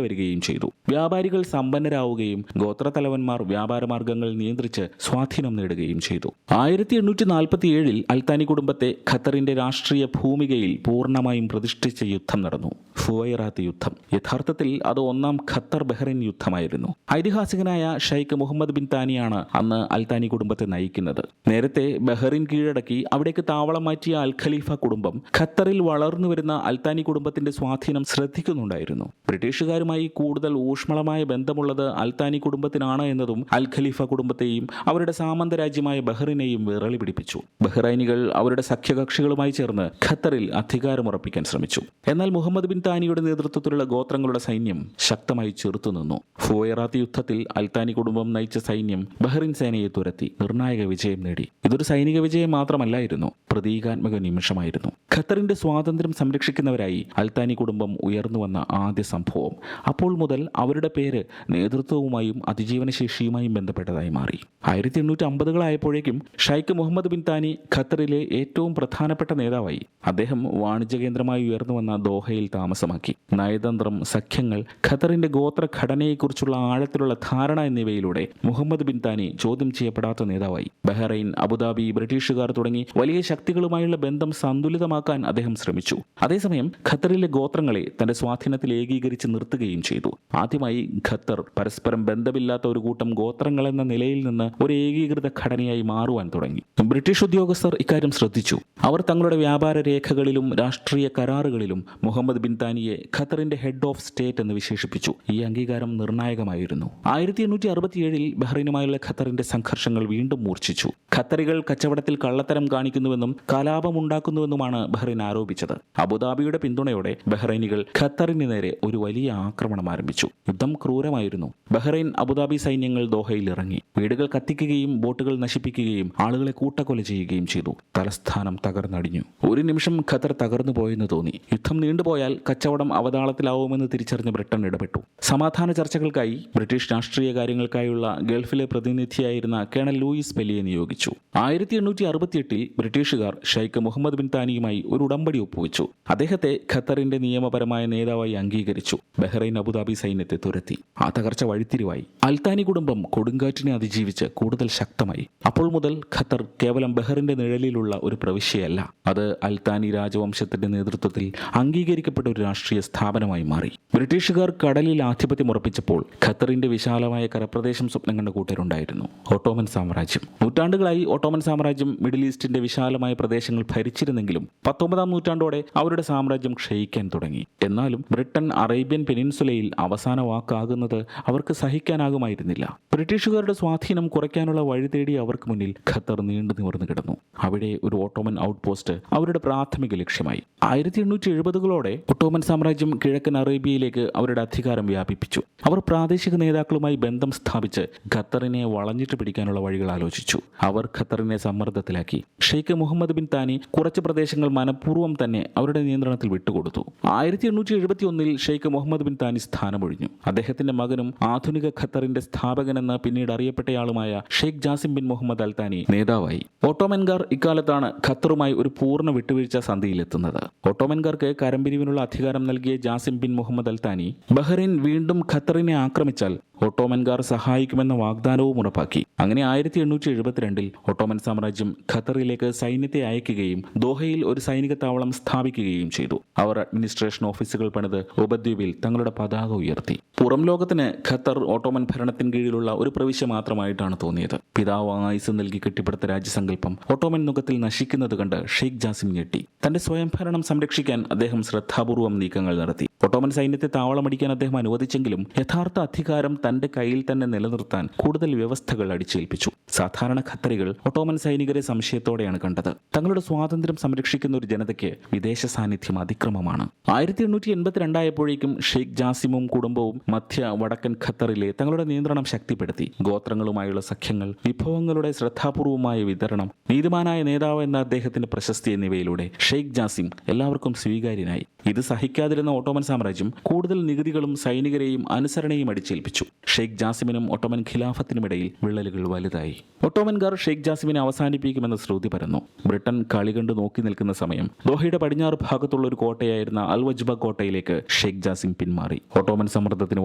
വരികയും ചെയ്തു. വ്യാപാരികൾ സമ്പന്നരാവുകയും ഗോത്രത്തലവന്മാർ വ്യാപാര മാർഗങ്ങൾ നിയന്ത്രിച്ച് സ്വാധീനം നേടുകയും ചെയ്തു. 1847 അൽത്താനി കുടുംബത്തെ ഖത്തറിന്റെ രാഷ്ട്രീയ ഭൂമികയിൽ പൂർണ്ണമായും പ്രതിഷ്ഠിച്ച യുദ്ധം നടന്നു. ഫുവൈറാത്ത് യുദ്ധം. യഥാർത്ഥത്തിൽ അത് ഒന്നാം ഖത്തർ ബഹ്റൈൻ യുദ്ധമായിരുന്നു. ഐതിഹാസികനായ ഷെയ്ഖ് മുഹമ്മദ് ബിൻ താനിയാണ് അന്ന് അൽത്താനി കുടുംബത്തെ നയിക്കുന്നത്. നേരത്തെ ബഹ്റൈൻ കീഴടക്കി അവിടേക്ക് താവളം മാറ്റിയ അൽ ഖലീഫ കുടുംബം ഖത്തറിൽ വളർന്നു വരുന്ന അൽത്താനി കുടുംബത്തിന്റെ സ്വാധീനം ശ്രദ്ധിക്കുന്നുണ്ടായിരുന്നു. ബ്രിട്ടീഷുകാരുമായി കൂടുതൽ ഊഷ്മളമായ ബന്ധമുള്ളത് അൽത്താനി കുടുംബത്തിനാണ് എന്നതും അൽ ഖലീഫ കുടുംബത്തെയും അവരുടെ സാമന്ത രാജ്യമായ ബഹ്റിനെയും വിറളി പിടിപ്പിച്ചു. ബഹ്റൈനികൾ അവരുടെ സഖ്യകക്ഷികളുമായി ചേർന്ന് ഖത്തറിൽ അധികാരമുറപ്പിക്കാൻ ശ്രമിച്ചു. എന്നാൽ മുഹമ്മദ് ബിൻ താനിയുടെ നേതൃത്വത്തിലുള്ള ഗോത്രങ്ങളുടെ സൈന്യം ശക്തമായി ചെറുത്തുനിന്നു. ഫുവൈറാത്ത് യുദ്ധത്തിൽ അൽത്താനി കുടുംബം നയിച്ച സൈന്യം ബഹ്റിൻ സേനയെ തുരത്തി നിർണായക വിജയം നേടി. ഇതൊരു സൈനിക വിജയം മാത്രമല്ലായിരുന്നു, പ്രതീകാത്മക നിമിഷമായിരുന്നു. ഖത്തറിന്റെ സ്വാതന്ത്ര്യം സംരക്ഷിക്കുന്നവരായി അൽത്താനി കുടുംബം ഉയർന്നുവന്ന ആദ്യ സംഭവം. അപ്പോൾ മുതൽ അവരുടെ പേര് നേതൃത്വവുമായും അതിജീവനശേഷിയുമായും ബന്ധപ്പെട്ടതായി മാറി. 1850കളായപ്പോഴേക്കും ഷെയ്ഖ് മുഹമ്മദ് ബിൻ താനി ഖത്തറിലെ ഏറ്റവും പ്രധാനപ്പെട്ട നേതാവായി. അദ്ദേഹം വാണിജ്യ കേന്ദ്രമായി ഉയർന്നു വന്ന ദോഹയിൽ താമസമാക്കി. നയതന്ത്രം, സഖ്യങ്ങൾ, ഖത്തറിന്റെ ഗോത്ര ഘടനയെക്കുറിച്ചുള്ള ആഴത്തിലുള്ള ധാരണ എന്നിവയിലൂടെ മുഹമ്മദ് ബിൻ താനി ചോദ്യം ചെയ്യപ്പെടാത്ത നേതാവായി. ബഹ്റൈൻ, അബുദാബി, ബ്രിട്ടീഷുകാർ തുടങ്ങി വലിയ ശക്തികളുമായുള്ള ബന്ധം സന്തുലിതമാക്കാൻ അദ്ദേഹം ശ്രമിച്ചു. അതേസമയം ഖത്തറിലെ ഗോത്രങ്ങളെ തന്റെ സ്വാധീനത്തിൽ ഏകീകരിച്ച് നിർത്തുകയും ചെയ്തു. ആദ്യമായി ഖത്തർ പരസ്പരം ബന്ധമില്ലാത്ത ഒരു കൂട്ടം ഗോത്രങ്ങൾ എന്ന നിലയിൽ നിന്ന് ഒരു ഏകീകൃത ഘടനയായി മാറുവാൻ തുടങ്ങി. ബ്രിട്ടീഷ് ഉദ്യോഗസ്ഥർ ഇക്കാര്യം ശ്രദ്ധിച്ചു. അവർ തങ്ങളുടെ വ്യാപാര രേഖകളിലും രാഷ്ട്രീയ കരാറുകളിലും മുഹമ്മദ് ബിൻ താനിയെ ഖത്തറിന്റെ ഹെഡ് ഓഫ് സ്റ്റേറ്റ് എന്ന് വിശേഷിപ്പിച്ചു. ഈ അംഗീകാരം നിർണായകമായിരുന്നു. 1867 ബഹ്റൈനുമായുള്ള ഖത്തറിന്റെ സംഘർഷങ്ങൾ വീണ്ടും മൂർച്ഛിച്ചു. ഖത്തറികൾ കച്ചവടത്തിൽ കള്ളത്തരം കാണിക്കുന്നുവെന്നും കലാപമുണ്ടാക്കുന്നുവെന്നുമാണ് ബഹ്റൈൻ ആരോപിച്ചത്. അബുദാബിയുടെ പിന്തുണയോടെ ബഹ്റൈനികൾ ഖത്തറിന് നേരെ ഒരു വലിയ ആക്രമണം ആരംഭിച്ചു. യുദ്ധം ക്രൂരമായിരുന്നു. ബഹ്റൈൻ, അബുദാബി സൈന്യങ്ങൾ ദോഹയിൽ ഇറങ്ങി. വീടുകൾ കത്തിക്കുകയും ബോട്ടുകൾ നശിപ്പിക്കുകയും ആളുകളെ കൂട്ടക്കൊല ചെയ്യുകയും ചെയ്തു. തലസ്ഥാനം തകർന്നടിഞ്ഞു. ഒരു നിമിഷം ഖത്തർ തകർന്നു പോയെന്ന് തോന്നി. യുദ്ധം നീണ്ടുപോയാൽ കച്ചവടം അവതാളത്തിലാവുമെന്ന് തിരിച്ചറിഞ്ഞ ബ്രിട്ടൻ ഇടപെട്ടു. സമാധാന ചർച്ചകൾക്കായി ബ്രിട്ടീഷ് രാഷ്ട്രീയ കാര്യങ്ങൾക്കായുള്ള ഗൾഫിലെ പ്രതിനിധിയായിരുന്ന കേണൽ ലൂയിസ് പെല്ലിയെ നിയോഗിച്ചു. 1868 ബ്രിട്ടീഷുകാർ ഷെയ്ഖ് മുഹമ്മദ് ബിൻ താനിയുമായി ഒരു ഉടമ്പടി ഒപ്പുവെച്ചു. അദ്ദേഹത്തെ ഖത്തറിന്റെ നിയമപരമായ നേതാവായി അംഗീകരിച്ചു. ബഹ്റൈൻ, അബുദാബി സൈന്യത്തെ തുരത്തി. ആ തകർച്ച വഴിത്തിരിവായി. അൽത്താനി കുടുംബം കൊടുങ്കാറ്റിനെ അതിജീവിച്ച് കൂടുതൽ ശക്തമായി. അപ്പോൾ മുതൽ ഖത്തർ കേവലം ബഹ്റിന്റെ നിഴലിലുള്ള ഒരു പ്രവിശ്യയല്ല, അത് അൽത്താനി രാജവംശത്തിന്റെ നേതൃത്വത്തിൽ അംഗീകരിക്കപ്പെട്ട ഒരു രാഷ്ട്രീയ സ്ഥാപനമായി മാറി. ബ്രിട്ടീഷുകാർ കടലിൽ ആധിപത്യം ഉറപ്പിച്ചപ്പോൾ ഖത്തറിന്റെ വിശാലമായ കരപ്രദേശം സ്വപ്നം കണ്ട കൂട്ടരുണ്ടായിരുന്നു. ഓട്ടോമൻ സാമ്രാജ്യം. നൂറ്റാണ്ടുകളായി ഓട്ടോമൻ സാമ്രാജ്യം മിഡിൽ ഈസ്റ്റിന്റെ വിശാലമായ പ്രദേശങ്ങൾ ഭരിച്ചിരുന്നെങ്കിലും 19ാം നൂറ്റാണ്ടോടെ അവരുടെ സാമ്രാജ്യം ക്ഷയിക്കാൻ തുടങ്ങി. എന്നാലും ബ്രിട്ടൻ അറേബ്യൻ പെനിൻസുലയിൽ അവസാന വാക്കാകുന്നത് അവർക്ക് സഹിക്കാനാകുമായിരുന്നില്ല. ബ്രിട്ടീഷുകാരുടെ സ്വാധീനം കുറയ്ക്കാനുള്ള വഴി തേടി അവർക്ക് മുന്നിൽ ഖത്തർ നീണ്ടു നിവർന്നു കിടന്നു. അവിടെ ഒരു ഓട്ടോമൻ ഔട്ട് പോസ്റ്റ് അവരുടെ പ്രാഥമിക ലക്ഷ്യമായി. 1870കളോടെ ഒട്ടോമൻ സാമ്രാജ്യം കിഴക്കൻ അറേബ്യയിലേക്ക് അവരുടെ അധികാരം വ്യാപിപ്പിച്ചു. അവർ പ്രാദേശിക നേതാക്കളുമായി ബന്ധം സ്ഥാപിച്ച് ഖത്തറിനെ വളഞ്ഞിട്ട് പിടിക്കാനുള്ള വഴികൾ ആലോചിച്ചു. അവർ ഖത്തറിനെ സമ്മർദ്ദത്തിലാക്കി. ഷെയ്ഖ് മുഹമ്മദ് ബിൻ താനി കുറച്ച് പ്രദേശങ്ങൾ മനഃപൂർവ്വം തന്നെ അവരുടെ നിയന്ത്രണത്തിൽ വിട്ടുകൊടുത്തു. 1871 ഷെയ്ഖ് മുഹമ്മദ് ബിൻ താനി സ്ഥാനമൊഴിഞ്ഞു. അദ്ദേഹത്തിന്റെ മകനും ആധുനിക ഖത്തറിന്റെ സ്ഥാപകനെന്ന് പിന്നീട് അറിയപ്പെട്ടയാളുമായ ഷെയ്ഖ് ജാസിം ബിൻ മുഹമ്മദ് അൽ താനി നേതാവായി. ഓട്ടോമൻകാർ ഇക്കാലത്താണ് ഖത്തറുമായി ഒരു പൂർണ്ണ വിട്ടുവീഴ്ച സന്ധിയിലെത്തുന്നത്. ഓട്ടോമൻകാർക്ക് കരംപിരിവിനുള്ള അധികാരം നൽകിയ ജാസിം ബിൻ മുഹമ്മദ് അൽ താനി ബഹ്റൈൻ വീണ്ടും ഖത്തറിനെ ആക്രമിച്ചാൽ ഓട്ടോമൻകാർ സഹായിക്കുമെന്ന വാഗ്ദാനവും ഉറപ്പാക്കി. അങ്ങനെ 1872 ഓട്ടോമൻ സാമ്രാജ്യം ഖത്തറിലേക്ക് സൈന്യത്തെ അയക്കുകയും ദോഹയിൽ ഒരു സൈനിക താവളം സ്ഥാപിക്കുകയും ചെയ്തു. അവർ അഡ്മിനിസ്ട്രേഷൻ ഓഫീസുകൾ പണിത് ഉപദ്വീപിൽ തങ്ങളുടെ പതാക ഉയർത്തി. പുറം ലോകത്തിന് ഖത്തർ ഓട്ടോമൻ ഭരണത്തിന് കീഴിലുള്ള ഒരു പ്രവിശ്യ മാത്രമായിട്ടാണ് തോന്നിയത്. പിതാവ് ആയുസ് നൽകി കെട്ടിപ്പടുത്ത രാജ്യസങ്കല്പം ഓട്ടോമൻ നുഖത്തിൽ നശിക്കുന്നത് കണ്ട് ഷെയ്ഖ് ജാസിം ഞെട്ടി. തന്റെ സ്വയംഭരണം സംരക്ഷിക്കാൻ അദ്ദേഹം ശ്രദ്ധാപൂർവം നീക്കങ്ങൾ നടത്തി. ഒട്ടോമൻ സൈന്യത്തെ താവളമടിക്കാൻ അദ്ദേഹം അനുവദിച്ചെങ്കിലും യഥാർത്ഥ അധികാരം തന്റെ കയ്യിൽ തന്നെ നിലനിർത്താൻ കൂടുതൽ വ്യവസ്ഥകൾ അടിച്ചേൽപ്പിച്ചു. സാധാരണ ഖത്തറികൾ ഒട്ടോമൻ സൈനികരെ സംശയത്തോടെയാണ് കണ്ടത്. തങ്ങളുടെ സ്വാതന്ത്ര്യം സംരക്ഷിക്കുന്ന ഒരു ജനതയ്ക്ക് വിദേശ സാന്നിധ്യം അതിക്രമമാണ്. 1882 ആയപ്പോഴേക്കും ഷെയ്ഖ് ജാസിമും കുടുംബവും മധ്യ വടക്കൻ ഖത്തറിലെ തങ്ങളുടെ നിയന്ത്രണം ശക്തിപ്പെടുത്തി. ഗോത്രങ്ങളുമായുള്ള സഖ്യങ്ങൾ, വിഭവങ്ങളുടെ ശ്രദ്ധാപൂർവമായ വിതരണം, നീതിമാനായ നേതാവ് എന്ന അദ്ദേഹത്തിന്റെ പ്രശസ്തി എന്നിവയിലൂടെ ഷെയ്ഖ് ജാസിം എല്ലാവർക്കും സ്വീകാര്യനായി. ഇത് സഹിക്കാതിരുന്ന ഓട്ടോമൻ സാമ്രാജ്യം കൂടുതൽ നികുതികളും സൈനികരെയും അനുസരണയും അടിച്ചേൽപ്പിച്ചു. ഷെയ്ഖ് ജാസിമിനും ഒട്ടോമൻ ഖിലാഫത്തിനുമിടയിൽ വിള്ളലുകൾ വലുതായി. ഒട്ടോമൻകാർ ഷെയ്ഖ് ജാസിമിനെ അവസാനിപ്പിക്കുമെന്ന് ശ്രുതി പരന്നു. ബ്രിട്ടൻ കളി കണ്ട് നോക്കി നിൽക്കുന്ന സമയം ദോഹയുടെ പടിഞ്ഞാറ് ഭാഗത്തുള്ള ഒരു കോട്ടയായിരുന്ന അൽവജ്ബ കോട്ടയിലേക്ക് ഷെയ്ഖ് ജാസിം പിന്മാറി. ഒട്ടോമൻ സമ്മർദ്ദത്തിന്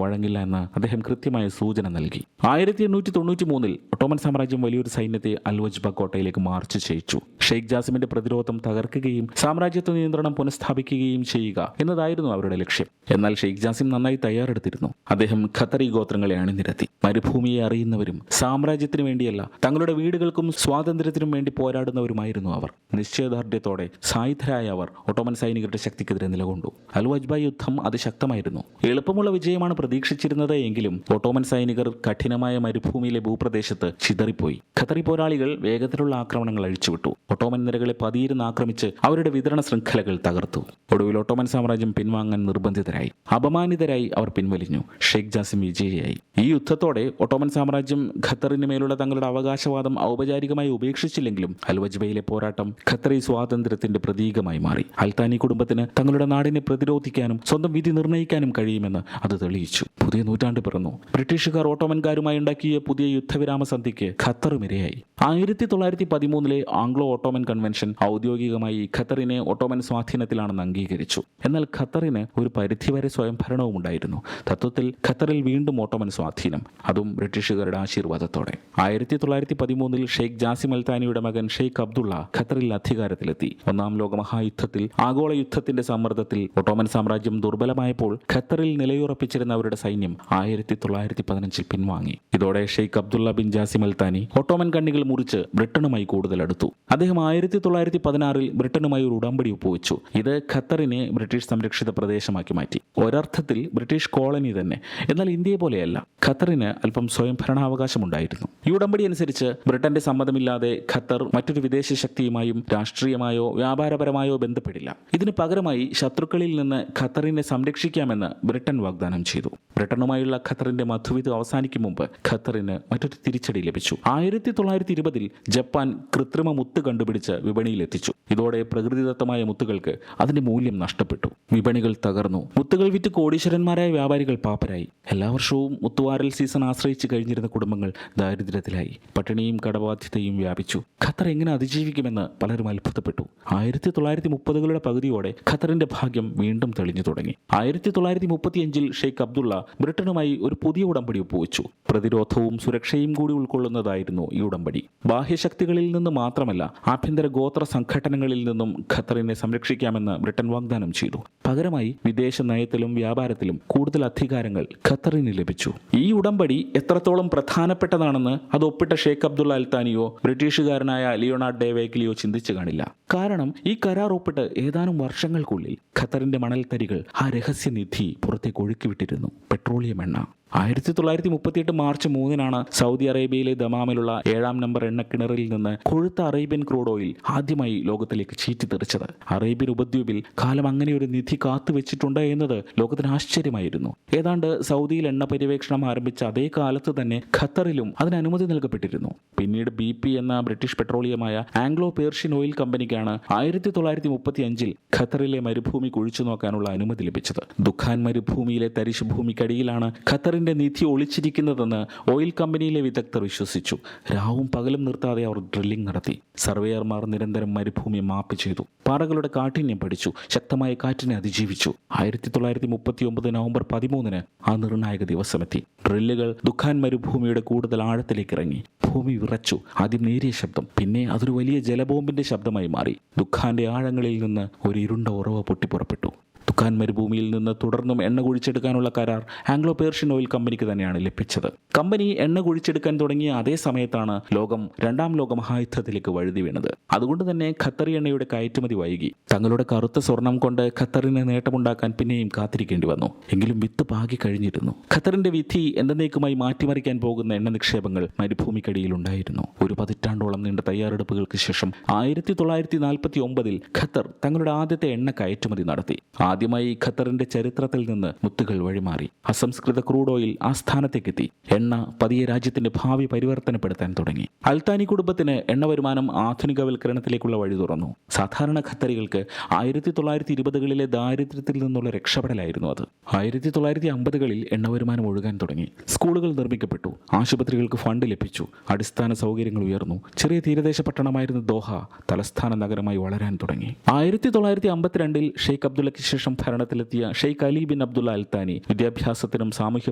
വഴങ്ങില്ല എന്ന് അദ്ദേഹം കൃത്യമായ സൂചന നൽകി. 1893 ഒട്ടോമൻ സാമ്രാജ്യം വലിയൊരു സൈന്യത്തെ അൽവജ്ബ കോട്ടയിലേക്ക് മാർച്ച് ചെയ്യിച്ചു. ഷെയ്ഖ് ജാസിമിന്റെ പ്രതിരോധം തകർക്കുകയും സാമ്രാജ്യത്വ നിയന്ത്രണം പുനഃസ്ഥാപിക്കുകയും ചെയ്യുക എന്നതായിരുന്നു അവരുടെ ലക്ഷ്യം. എന്നാൽ ഷെയ്ഖ് ജാസിം നന്നായി തയ്യാറെടുത്തിരുന്നു. അദ്ദേഹം ഖത്തറി ഗോത്രങ്ങളെ അണിനിരത്തി. മരുഭൂമിയെ അറിയുന്നവരും സാമ്രാജ്യത്തിനു വേണ്ടിയല്ല തങ്ങളുടെ വീടുകൾക്കും സ്വാതന്ത്ര്യത്തിനും വേണ്ടി പോരാടുന്നവരുമായിരുന്നു അവർ. നിശ്ചയദാർഢ്യത്തോടെ സായുധരായ അവർ ഒട്ടോമൻ സൈനികരുടെ ശക്തിക്കെതിരെ നിലകൊണ്ടു. അൽവജ്ബ യുദ്ധം അതിശക്തമായിരുന്നു. എളുപ്പമുള്ള വിജയമാണ് പ്രതീക്ഷിച്ചിരുന്നത് എങ്കിലും ഒട്ടോമൻ സൈനികർ കഠിനമായ മരുഭൂമിയിലെ ഭൂപ്രദേശത്ത് ചിതറിപ്പോയി. ഖത്തറി പോരാളികൾ വേഗത്തിലുള്ള ആക്രമണങ്ങൾ അഴിച്ചുവിട്ടു. ഒട്ടോമൻ നിരകളെ പതിയിരുന്ന് ആക്രമിച്ച് അവരുടെ വിതരണ ശൃംഖലകൾ തകർത്തു. ഒടുവിൽ ഒട്ടോമൻ സാമ്രാജ്യം പിൻവാങ്ങാൻ നിർബന്ധിതരായി. അപമാനിതരായി അവർ പിൻവലിഞ്ഞു. ഷെയ്ഖ് ജാസിം വിജയിയായി. ഈ യുദ്ധത്തോടെ ഒട്ടോമൻ സാമ്രാജ്യം ഖത്തറിന് മേലുള്ള തങ്ങളുടെ അവകാശവാദം ഔപചാരികമായി ഉപേക്ഷിച്ചില്ലെങ്കിലും അൽവജ്ബയിലെ പോരാട്ടം ഖത്തറി സ്വാതന്ത്ര്യത്തിന്റെ പ്രതീകമായി മാറി. അൽത്താനി കുടുംബത്തിന് തങ്ങളുടെ നാടിനെ പ്രതിരോധിക്കാനും സ്വന്തം വിധി നിർണ്ണയിക്കാനും കഴിയുമെന്ന് അത് തെളിയിച്ചു. പുതിയ നൂറ്റാണ്ട് പിറന്നു. ബ്രിട്ടീഷുകാർ ഓട്ടോമൻകാരുമായി ഉണ്ടാക്കിയ പുതിയ യുദ്ധവിരാമ സന്ധിക്ക് ഖത്തറും ഇരയായി. 1913 ആംഗ്ലോ ഓട്ടോമൻ കൺവെൻഷൻ ഔദ്യോഗികമായി ഖത്തറിനെ ഒട്ടോമൻ സ്വാധീനത്തിലാണെന്ന് അംഗീകരിച്ചു. എന്നാൽ ഖത്തറിന് ഒരു പരിധിവരെ സ്വയംഭരണവും ഉണ്ടായിരുന്നു. തത്വത്തിൽ ഖത്തറിൽ വീണ്ടും ഓട്ടോമൻ സ്വാധീനം, അതും ബ്രിട്ടീഷുകാരുടെ ആശീർവാദത്തോടെ. 1913 ഷെയ്ഖ് ജാസിം അൽത്താനിയുടെ മകൻ ഷെയ്ഖ് അബ്ദുള്ള ഖത്തറിൽ അധികാരത്തിലെത്തി. ഒന്നാം ലോക മഹായുദ്ധത്തിൽ ആഗോള യുദ്ധത്തിന്റെ സമ്മർദ്ദത്തിൽ ഒട്ടോമൻ സാമ്രാജ്യം ദുർബലമായപ്പോൾ ഖത്തറിൽ നിലയുറപ്പിച്ചിരുന്ന അവരുടെ സൈന്യം 1915 പിൻവാങ്ങി. ഇതോടെ Sheikh Abdullah bin Jassim Al Thani Ottoman കണ്ണികൾ മുറിച്ച് ബ്രിട്ടനുമായി കൂടുതൽ അടുത്തു. അദ്ദേഹം 1916 ബ്രിട്ടനുമായി ഒരു ഉടമ്പടി ഒപ്പുവെച്ചു. ഇത് ഖത്തറിനെ ബ്രിട്ടീഷ് സംരക്ഷിത പ്രദേശമാക്കി മാറ്റി. ഒരർത്ഥത്തിൽ ബ്രിട്ടീഷ് കോളനി തന്നെ. എന്നാൽ ഇന്ത്യയെ പോലെയല്ല. ഖത്തറിന് അല്പം സ്വയംഭരണാവകാശമുണ്ടായിരുന്നു. ഈ ഉടമ്പടി അനുസരിച്ച് ബ്രിട്ടന്റെ സമ്മതമില്ലാതെ ഖത്തർ മറ്റൊരു വിദേശ ശക്തിയുമായും രാഷ്ട്രീയമായോ വ്യാപാരപരമായോ ബന്ധപ്പെടില്ല. ഇതിന് പകരമായി ശത്രുക്കളിൽ നിന്ന് ഖത്തറിനെ സംരക്ഷിക്കാമെന്ന് ബ്രിട്ടൻ വാഗ്ദാനം ചെയ്തു. ബ്രിട്ടനുമായുള്ള ഖത്തറിന്റെ മധുവിധം അവസാനിക്കും മുമ്പ് ഖത്തറിന് മറ്റൊരു തിരിച്ചടി ലഭിച്ചു. 1920 ജപ്പാൻ കൃത്രിമ മുത്ത് കണ്ടുപിടിച്ച് വിപണിയിലെത്തിച്ചു. ഇതോടെ പ്രകൃതിദത്തമായ മുത്തുകൾക്ക് അതിന്റെ മൂല്യം നഷ്ടപ്പെട്ടു. വിപണികൾ തകർന്നു. മുത്തുകൾ വിറ്റ് കോടീശ്വരന്മാരായ വ്യാപാരികൾ പാപ്പരായി. എല്ലാ വർഷവും മുത്തുവാരൽ സീസൺ ആശ്രയിച്ച് കഴിഞ്ഞിരുന്ന കുടുംബങ്ങൾ ദാരിദ്ര്യത്തിലായി. പട്ടിണിയും കടബാധ്യതയും വ്യാപിച്ചു. ഖത്തർ എങ്ങനെ അതിജീവിക്കുമെന്ന് പലരും അത്ഭുതപ്പെട്ടു. 1930കളുടെ പകുതിയോടെ ഖത്തറിന്റെ ഭാഗ്യം വീണ്ടും തെളിഞ്ഞു തുടങ്ങി. 1935 ഷെയ്ഖ് അബ്ദുള്ള ബ്രിട്ടനുമായി ഒരു പുതിയ ഉടമ്പടി ഒപ്പുവെച്ചു. പ്രതിരോധവും സുരക്ഷയും കൂടി ഉൾക്കൊള്ളുന്നതായിരുന്നു ഈ ഉടമ്പടി. ബാഹ്യശക്തികളിൽ നിന്ന് മാത്രമല്ല, ആഭ്യന്തര ഗോത്ര സംഘടനകളിൽ നിന്നും ഖത്തറിനെ സംരക്ഷിക്കാമെന്ന് ബ്രിട്ടൻ വാഗ്ദാനം ചെയ്തു. പകരമായി വിദേശ നയത്തിലും വ്യാപാരത്തിലും കൂടുതൽ അധികാരങ്ങൾ ഖത്തറിന് ലഭിച്ചു. ഈ ഉടമ്പടി എത്രത്തോളം പ്രധാനപ്പെട്ടതാണെന്ന് അത് ഒപ്പിട്ട ഷെയ്ഖ് അബ്ദുള്ള അൽത്താനിയോ ബ്രിട്ടീഷുകാരനായ ലിയോണാർഡ് ഡെ വേഗ്ലിയോ ചിന്തിച്ചു കാണില്ല. കാരണം ഈ കരാർ ഒപ്പിട്ട് ഏതാനും വർഷങ്ങൾക്കുള്ളിൽ ഖത്തറിന്റെ മണൽത്തരികൾ ആ രഹസ്യനിധി പുറത്തേക്ക് ഒഴുക്കിവിട്ടിരുന്നു. പെട്രോളിയം എണ്ണ. 1938 മാർച്ച് 3 സൗദി അറേബ്യയിലെ ദമാമിലുള്ള 7ാം നമ്പർ എണ്ണക്കിണറിൽ നിന്ന് കൊഴുത്ത അറേബ്യൻ ക്രൂഡ് ഓയിൽ ആദ്യമായി ലോകത്തിലേക്ക് ചീറ്റിത്തെറിച്ചത്. അറേബ്യൻ ഉപദ്വീപിൽ കാലം അങ്ങനെ ഒരു നിധി കാത്തുവെച്ചിട്ടുണ്ട് എന്നത് ലോകത്തിന് ആശ്ചര്യമായിരുന്നു. ഏതാണ്ട് സൗദിയിൽ എണ്ണ പര്യവേക്ഷണം ആരംഭിച്ച അതേ കാലത്ത് തന്നെ ഖത്തറിലും അതിന് അനുമതി നൽകപ്പെട്ടിരുന്നു. പിന്നീട് BP എന്ന ബ്രിട്ടീഷ് പെട്രോളിയമായ ആംഗ്ലോ പേർഷ്യൻ ഓയിൽ കമ്പനിക്കാണ് 1935 ഖത്തറിലെ മരുഭൂമി കുഴിച്ചു നോക്കാനുള്ള അനുമതി ലഭിച്ചത്. ദുഖാൻ മരുഭൂമിയിലെ തരിശു ഭൂമിക്കടിയിലാണ് ഖത്തറിന്റെ നിധി ഒളിച്ചിരിക്കുന്നതെന്ന് ഓയിൽ കമ്പനിയിലെ വിദഗ്ധർ വിശ്വസിച്ചു. രാവും പകലും നിർത്താതെ അവർ ഡ്രില്ലിംഗ് നടത്തി. സർവേയർമാർ നിരന്തരം മരുഭൂമി മാപ്പ് ചെയ്തു. പാറകളുടെ കാഠിന്യം പഠിച്ചു. ശക്തമായ കാറ്റിനെ അതിജീവിച്ചു. 1939 നവംബർ 13 ആ നിർണായക ദിവസമെത്തി. ഡ്രില്ലുകൾ ദുഖാൻ മരുഭൂമിയുടെ കൂടുതൽ ആഴത്തിലേക്ക് ഇറങ്ങി. ഭൂമി വിറച്ചു. ആദ്യം നേരിയ ശബ്ദം, പിന്നെ അതൊരു വലിയ ജലബോംബിന്റെ ശബ്ദമായി മാറി. ദുഖാന്റെ ആഴങ്ങളിൽ നിന്ന് ഒരു ഇരുണ്ട ഉറവ പൊട്ടിപ്പുറപ്പെട്ടു. ദുഖാൻ മരുഭൂമിയിൽ നിന്ന് തുടർന്നും എണ്ണ കുഴിച്ചെടുക്കാനുള്ള കരാർ ആംഗ്ലോ പേർഷ്യൻ ഓയിൽ കമ്പനിക്ക് തന്നെയാണ് ലഭിച്ചത്. കമ്പനി എണ്ണ കുഴിച്ചെടുക്കാൻ തുടങ്ങിയ അതേ സമയത്താണ് ലോകം 2ാം ലോക മഹായുദ്ധത്തിലേക്ക് വഴുതി വീണത്. അതുകൊണ്ട് തന്നെ ഖത്തറി എണ്ണയുടെ കയറ്റുമതി വൈകി. തങ്ങളുടെ കറുത്ത സ്വർണം കൊണ്ട് ഖത്തറിന് നേട്ടമുണ്ടാക്കാൻ പിന്നെയും കാത്തിരിക്കേണ്ടി വന്നു. എങ്കിലും വിത്ത് പാകി കഴിഞ്ഞിരുന്നു. ഖത്തറിന്റെ വിധി എന്നേക്കുമായി മാറ്റിമറിക്കാൻ പോകുന്ന എണ്ണ നിക്ഷേപങ്ങൾ മരുഭൂമിക്കടിയിൽ ഉണ്ടായിരുന്നു. ഒരു പതിറ്റാണ്ടോളം നീണ്ട തയ്യാറെടുപ്പുകൾക്ക് ശേഷം 1949 ഖത്തർ തങ്ങളുടെ ആദ്യത്തെ എണ്ണ കയറ്റുമതി നടത്തി. ആദ്യം ആദ്യമായി ഖത്തറിന്റെ ചരിത്രത്തിൽ നിന്ന് മുത്തുകൾ വഴിമാറി. അസംസ്കൃത ക്രൂഡ് ഓയിൽ ആ സ്ഥാനത്തേക്കെത്തി. എണ്ണ പതിയെ രാജ്യത്തിന്റെ ഭാവി പരിവർത്തനപ്പെടുത്താൻ തുടങ്ങി. അൽത്താനി കുടുംബത്തിന് എണ്ണ വരുമാനം ആധുനികവൽക്കരണത്തിലേക്കുള്ള വഴി തുറന്നു. സാധാരണ ഖത്തറികൾക്ക് 1920കളിലെ ദാരിദ്ര്യത്തിൽ നിന്നുള്ള രക്ഷപ്പെടലായിരുന്നു അത്. 1950കളിൽ എണ്ണ വരുമാനം ഒഴുകാൻ തുടങ്ങി. സ്കൂളുകൾ നിർമ്മിക്കപ്പെട്ടു, ആശുപത്രികൾക്ക് ഫണ്ട് ലഭിച്ചു, അടിസ്ഥാന സൗകര്യങ്ങൾ ഉയർന്നു. ചെറിയ തീരദേശ പട്ടണമായിരുന്ന ദോഹ തലസ്ഥാന നഗരമായി വളരാൻ തുടങ്ങി. 1952ൽ ഷെയ്ഖ് അബ്ദുള്ളയ്ക്ക് ശേഷം ഭരണത്തിലെത്തിയ ഷെയ്ഖ് അലി ബിൻ അബ്ദുള്ള അൽത്താനി വിദ്യാഭ്യാസത്തിനും സാമൂഹ്യ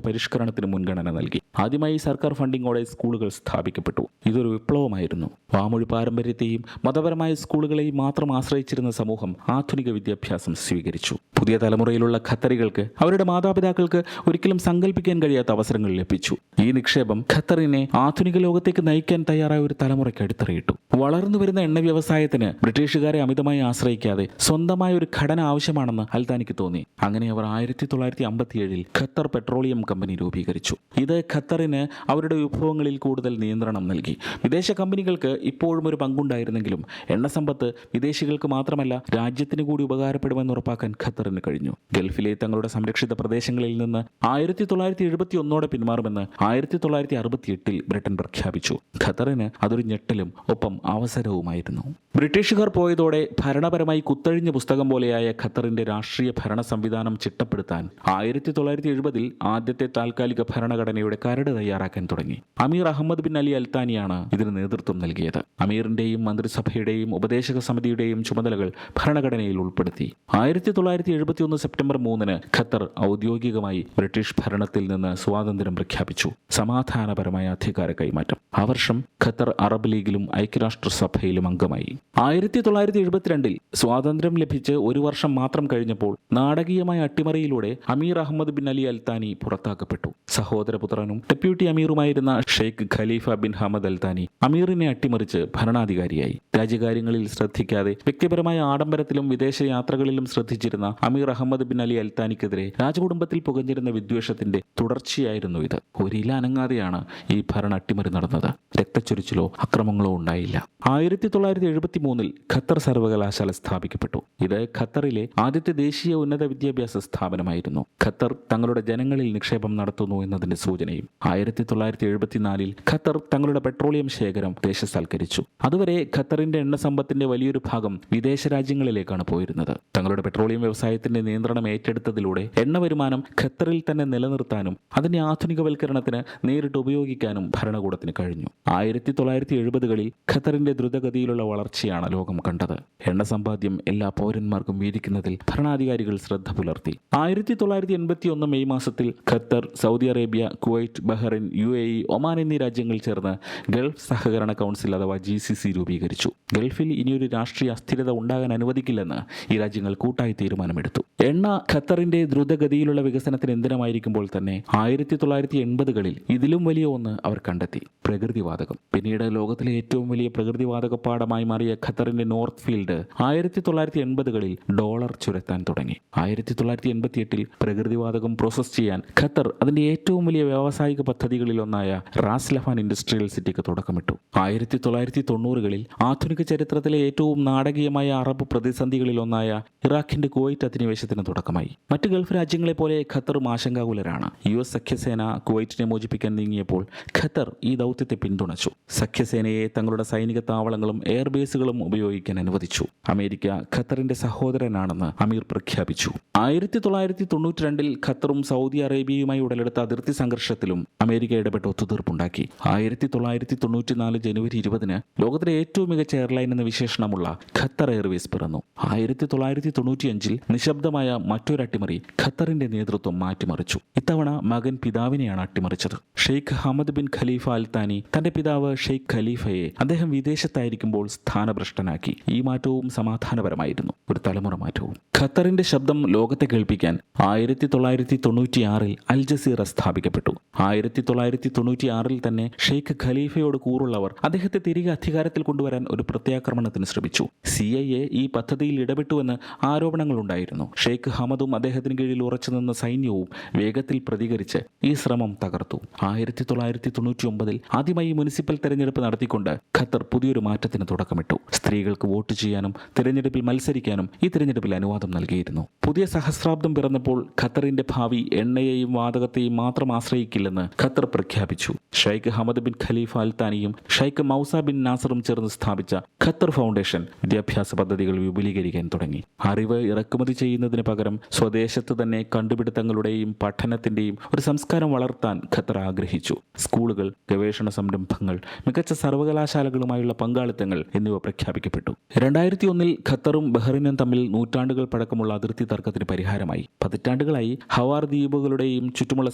പരിഷ്കരണത്തിനും മുൻഗണന നൽകി. ആദ്യമായി സർക്കാർ ഫണ്ടിങ്ങോടെ സ്കൂളുകൾ സ്ഥാപിക്കപ്പെട്ടു. ഇതൊരു വിപ്ലവമായിരുന്നു. വാമൊഴി പാരമ്പര്യത്തെയും മതപരമായ സ്കൂളുകളെയും മാത്രം ആശ്രയിച്ചിരുന്ന സമൂഹം ആധുനിക വിദ്യാഭ്യാസം സ്വീകരിച്ചു. പുതിയ തലമുറയിലുള്ള ഖത്തറികൾക്ക് അവരുടെ മാതാപിതാക്കൾക്ക് ഒരിക്കലും സങ്കല്പിക്കാൻ കഴിയാത്ത അവസരങ്ങൾ ലഭിച്ചു. ഈ നിക്ഷേപം ഖത്തറിനെ ആധുനിക ലോകത്തേക്ക് നയിക്കാൻ തയ്യാറായ ഒരു തലമുറയ്ക്ക് അടിത്തറയിട്ടു. വളർന്നു വരുന്ന എണ്ണ വ്യവസായത്തിന് ബ്രിട്ടീഷുകാരെ അമിതമായി ആശ്രയിക്കാതെ സ്വന്തമായ ഒരു ഘടന ആവശ്യമാണെന്ന് അൽത്താനിക്ക് തോന്നി. അങ്ങനെ അവർ 1957ൽ ഖത്തർ പെട്രോളിയം കമ്പനി രൂപീകരിച്ചു. ഇത് ഖത്തറിന് അവരുടെ വിഭവങ്ങളിൽ കൂടുതൽ നിയന്ത്രണം നൽകി. വിദേശ കമ്പനികൾക്ക് ഇപ്പോഴും ഒരു പങ്കുണ്ടായിരുന്നെങ്കിലും എണ്ണ സമ്പത്ത് വിദേശികൾക്ക് മാത്രമല്ല രാജ്യത്തിന് കൂടി ഉപകാരപ്പെടുമെന്ന് ഉറപ്പാക്കാൻ ഖത്തറിന് കഴിഞ്ഞു. ഗൾഫിലെ തങ്ങളുടെ സംരക്ഷിത പ്രദേശങ്ങളിൽ നിന്ന് 1971 പിന്മാറുമെന്ന് 1968ൽ ബ്രിട്ടൻ പ്രഖ്യാപിച്ചു. ഖത്തറിന് അതൊരു ഞെട്ടലും ഒപ്പം അവസരവുമായിരുന്നു. ബ്രിട്ടീഷുകാർ പോയതോടെ ഭരണപരമായി കുത്തഴിഞ്ഞ പുസ്തകം പോലെയായ ഖത്തറിന്റെ രാഷ്ട്രീയ ഭരണ സംവിധാനം ചിട്ടപ്പെടുത്താൻ 1970ൽ ആദ്യത്തെ താൽക്കാലിക ഭരണഘടനയുടെ കരട് തയ്യാറാക്കാൻ തുടങ്ങി. അമീർ അഹമ്മദ് ബിൻ അലി അൽത്താനിയാണ് ഇതിന് നേതൃത്വം നൽകിയത്. അമീറിന്റെയും മന്ത്രിസഭയുടെയും ഉപദേശക സമിതിയുടെയും ചുമതലകൾ ഭരണഘടനയിൽ ഉൾപ്പെടുത്തി. 1971 സെപ്റ്റംബർ 3 ഖത്തർ ഔദ്യോഗികമായി ബ്രിട്ടീഷ് ഭരണത്തിൽ നിന്ന് സ്വാതന്ത്ര്യം പ്രഖ്യാപിച്ചു. സമാധാനപരമായ അധികാര കൈമാറ്റം. ആ വർഷം ഖത്തർ അറബ് ലീഗിലും ഐക്യരാഷ്ട്രസഭയിലും അംഗമായി. 1972ൽ സ്വാതന്ത്ര്യം ലഭിച്ച് ഒരു വർഷം മാത്രം കഴിഞ്ഞപ്പോൾ നാടകീയമായ അട്ടിമറിയിലൂടെ Emir Ahmed bin Ali Al Thani പുറത്താക്കപ്പെട്ടു. സഹോദരപുത്രനും ഡെപ്യൂട്ടി അമീറുമായിരുന്ന Sheikh Khalifa bin Hamad Al Thani അമീറിനെ അട്ടിമറിച്ച് ഭരണാധികാരിയായി. രാജ്യകാര്യങ്ങളിൽ ശ്രദ്ധിക്കാതെ വ്യക്തിപരമായ ആഡംബരത്തിലും വിദേശ യാത്രകളിലും ശ്രദ്ധിച്ചിരുന്ന അമീർ അഹമ്മദ് ബിൻ അലി അൽത്താനിക്കെതിരെ രാജകുടുംബത്തിൽ പുകഞ്ഞിരുന്ന വിദ്വേഷത്തിന്റെ തുടർച്ചയായിരുന്നു ഇത്. ഒരില അനങ്ങാതെയാണ് ഈ ഭരണ അട്ടിമറി നടന്നത്. രക്തച്ചൊരിച്ചിലോ അക്രമങ്ങളോ ഉണ്ടായില്ല. 1973ൽ ഖത്തർ സർവകലാശാല സ്ഥാപിക്കപ്പെട്ടു. ഇത് ഖത്തറിലെ ആദ്യത്തെ ദേശീയ ഉന്നത വിദ്യാഭ്യാസ സ്ഥാപനമായിരുന്നു. ഖത്തർ തങ്ങളുടെ ജനങ്ങളിൽ നിക്ഷേപം നടത്തുന്നു എന്നതിന്റെ സൂചനയും. 1974ൽ ഖത്തർ തങ്ങളുടെ പെട്രോളിയം ശേഖരം ദേശസാൽക്കരിച്ചു. അതുവരെ ഖത്തറിന്റെ എണ്ണ സമ്പത്തിന്റെ വലിയൊരു ഭാഗം വിദേശ രാജ്യങ്ങളിലേക്കാണ് പോയിരുന്നത്. തങ്ങളുടെ പെട്രോളിയം വ്യവസായത്തിന്റെ നിയന്ത്രണം ഏറ്റെടുത്തതിലൂടെ എണ്ണ വരുമാനം ഖത്തറിൽ തന്നെ നിലനിർത്താനും അതിന്റെ ആധുനികവൽക്കരണത്തിന് നേരിട്ട് ഉപയോഗിക്കാനും ഭരണകൂടത്തിന് കഴിഞ്ഞു. 1970കളിൽ ഖത്തറിന്റെ ദ്രുതഗതിയിലുള്ള വളർച്ചയാണ് ലോകം കണ്ടത്. എണ്ണ സമ്പാദ്യം എല്ലാ പൗരന്മാർക്കും വീതിക്കുന്നതിൽ ഭരണാധികാരികൾ ശ്രദ്ധ പുലർത്തി. 1981 മെയ് മാസത്തിൽ Qatar, Saudi Arabia, Kuwait, Bahrain, UAE, Oman എന്നീ രാജ്യങ്ങൾ ചേർന്ന് ഗൾഫ് സഹകരണ കൗൺസിൽ അഥവാ GCC രൂപീകരിച്ചു. ഗൾഫിൽ ഇനിയൊരു രാഷ്ട്രീയ അസ്ഥിരത ഉണ്ടാകാൻ അനുവദിക്കില്ലെന്ന് ഈ രാജ്യങ്ങൾ കൂട്ടായി തീരുമാനമെടുത്തു. എണ്ണ ഖത്തറിന്റെ ദ്രുതഗതിയിലുള്ള വികസനത്തിന് ഇന്ധനമായിരിക്കുമ്പോൾ തന്നെ 1980കളിൽ ഇതിലും വലിയ ഒന്ന് അവർ കണ്ടെത്തി: പ്രകൃതിവാതകം. പിന്നീട് ലോകത്തിലെ ഏറ്റവും വലിയ പ്രകൃതിവാതക പാടമായി മാറിയ ഖത്തറിന്റെ നോർത്ത് ഫീൽഡ് 1980കളിൽ ഡോളർ ചുരത്താൻ തുടങ്ങി. 1988ൽ പ്രകൃതിവാതകം പ്രോസസ് ചെയ്യാൻ ഖത്തർ അതിന്റെ ഏറ്റവും വലിയ വ്യാവസായിക പദ്ധതികളിലൊന്നായ റാസ് ലഫാൻ ഇൻഡസ്ട്രിയൽ സിറ്റിക്ക് തുടക്കമിട്ടു. 1990കളിൽ ആധുനിക ചരിത്രത്തിലെ ഏറ്റവും നാടകീയമായ അറബ് പ്രതിസന്ധികളിലൊന്നായ ഇറാഖിന്റെ കുവൈറ്റ് അധിനിവേശത്തിന് തുടക്കമായി. മറ്റ് ഗൾഫ് രാജ്യങ്ങളെ പോലെ ഖത്തറും ആശങ്കാകുലരാണ്. US സഖ്യസേന കുവൈറ്റിനെ മോചിപ്പിക്കാൻ നീങ്ങിയപ്പോൾ ഖത്തർ ഈ ദൗത്യത്തെ പിന്തുണച്ചു. സഖ്യസേനയെ തങ്ങളുടെ സൈനിക താവളങ്ങളും എയർബേസുകളും ഉപയോഗിക്കാൻ അനുവദിച്ചു. അമേരിക്ക ഖത്തറിന്റെ സഹോദരനാണെന്ന് അമീർ പ്രഖ്യാപിച്ചു. 1992ൽ ഖത്തറും സൗദി അറേബ്യയുമായി ഉടലെടുത്ത അതിർത്തി സംഘർഷത്തിലും അമേരിക്ക ഇടപെട്ട് ഒത്തുതീർപ്പുണ്ടാക്കി. 1994 ജനുവരി 20 ലോകത്തിലെ ഏറ്റവും മികച്ച എയർലൈൻ എന്ന വിശേഷണമുള്ള ഖത്തർ എയർവേസ് പിറന്നു. 1995ൽ നിശബ്ദമായ മറ്റൊരു അട്ടിമറി ഖത്തറിന്റെ നേതൃത്വം മാറ്റിമറിച്ചു. ഇത്തവണ മകൻ പിതാവിനെയാണ് അട്ടിമറിച്ചത്. Sheikh Hamad bin Khalifa Al Thani തന്റെ പിതാവ് ഷെയ്ഖ് ഖലീഫയെ അദ്ദേഹം വിദേശത്തായിരിക്കുമ്പോൾ സ്ഥാനഭ്രഷ്ടനാക്കി. ഈ മാറ്റവും സമാധാനപരമായിരുന്നു, ഒരു തലമുറ മാറ്റവും. ഖത്തറിന്റെ ശബ്ദം ലോകത്തെ കേൾപ്പിക്കാൻ 1996ൽ അൽ ജസീറ സ്ഥാപിക്കപ്പെട്ടു. 1996ൽ തന്നെ ഷെയ്ഖ് ഖലീഫയോട് കൂറുള്ളവർ അദ്ദേഹത്തെ തിരികെ അധികാരത്തിൽ കൊണ്ടുവരാൻ ഒരു പ്രത്യാക്രമണത്തിന് ശ്രമിച്ചു. CIA ഈ പദ്ധതിയിൽ ഇടപെട്ടുവെന്ന് ആരോപണങ്ങളുണ്ടായിരുന്നു. ഷെയ്ഖ് ഹമദും അദ്ദേഹത്തിന് കീഴിൽ ഉറച്ചുനിന്ന സൈന്യവും വേഗത്തിൽ പ്രതികരിച്ച് ഈ ശ്രമം തകർത്തു. 1999ൽ ആദ്യമായി മുനിസിപ്പൽ തെരഞ്ഞെടുപ്പ് നടത്തിക്കൊണ്ട് ഖത്തർ പുതിയൊരു മാറ്റത്തിന് തുടക്കമിട്ടു. സ്ത്രീകൾക്ക് വോട്ട് ചെയ്യാനും തിരഞ്ഞെടുപ്പിൽ മത്സരിക്കാനും ഈ തിരഞ്ഞെടുപ്പിൽ അനുവാദം നൽകിയിരുന്നു. നൽകിയിരുന്നു. പുതിയ സഹസ്രാബ്ദം പിറന്നപ്പോൾ ഖത്തറിന്റെ ഭാവി എണ്ണയെയും വാതകത്തെയും മാത്രം ആശ്രയിക്കില്ലെന്ന് ഖത്തർ പ്രഖ്യാപിച്ചു. ഷെയ്ഖ് ഹമദ് ബിൻ ഖലീഫ അൽ താനിയും ഷെയ്ഖ് മൗസ ബിൻ നാസറും ചേർന്ന് സ്ഥാപിച്ച ഖത്തർ ഫൗണ്ടേഷൻ വിദ്യാഭ്യാസ പദ്ധതികൾ വിപുലീകരിക്കാൻ തുടങ്ങി. അറിവ് ഇറക്കുമതി ചെയ്യുന്നതിന് പകരം സ്വദേശത്ത് തന്നെ കണ്ടുപിടുത്തങ്ങളുടെയും പഠനത്തിന്റെയും ഒരു സംസ്കാരം വളർത്താൻ ഖത്തർ ആഗ്രഹിച്ചു. സ്കൂളുകൾ, ഗവേഷണ സംരംഭങ്ങൾ, മികച്ച സർവകലാശാലകളുമായുള്ള പങ്കാളിത്തങ്ങൾ എന്നിവ പ്രഖ്യാപിക്കപ്പെട്ടു. 2001 ഖത്തറും ബഹ്റിനും തമ്മിൽ നൂറ്റാണ്ടുകൾ പഴക്കമുള്ള അതിർത്തി തർക്കത്തിന് പരിഹാരമായി. പതിറ്റാണ്ടുകളായി ഹവാർ ദ്വീപുകളുടെയും ചുറ്റുമുള്ള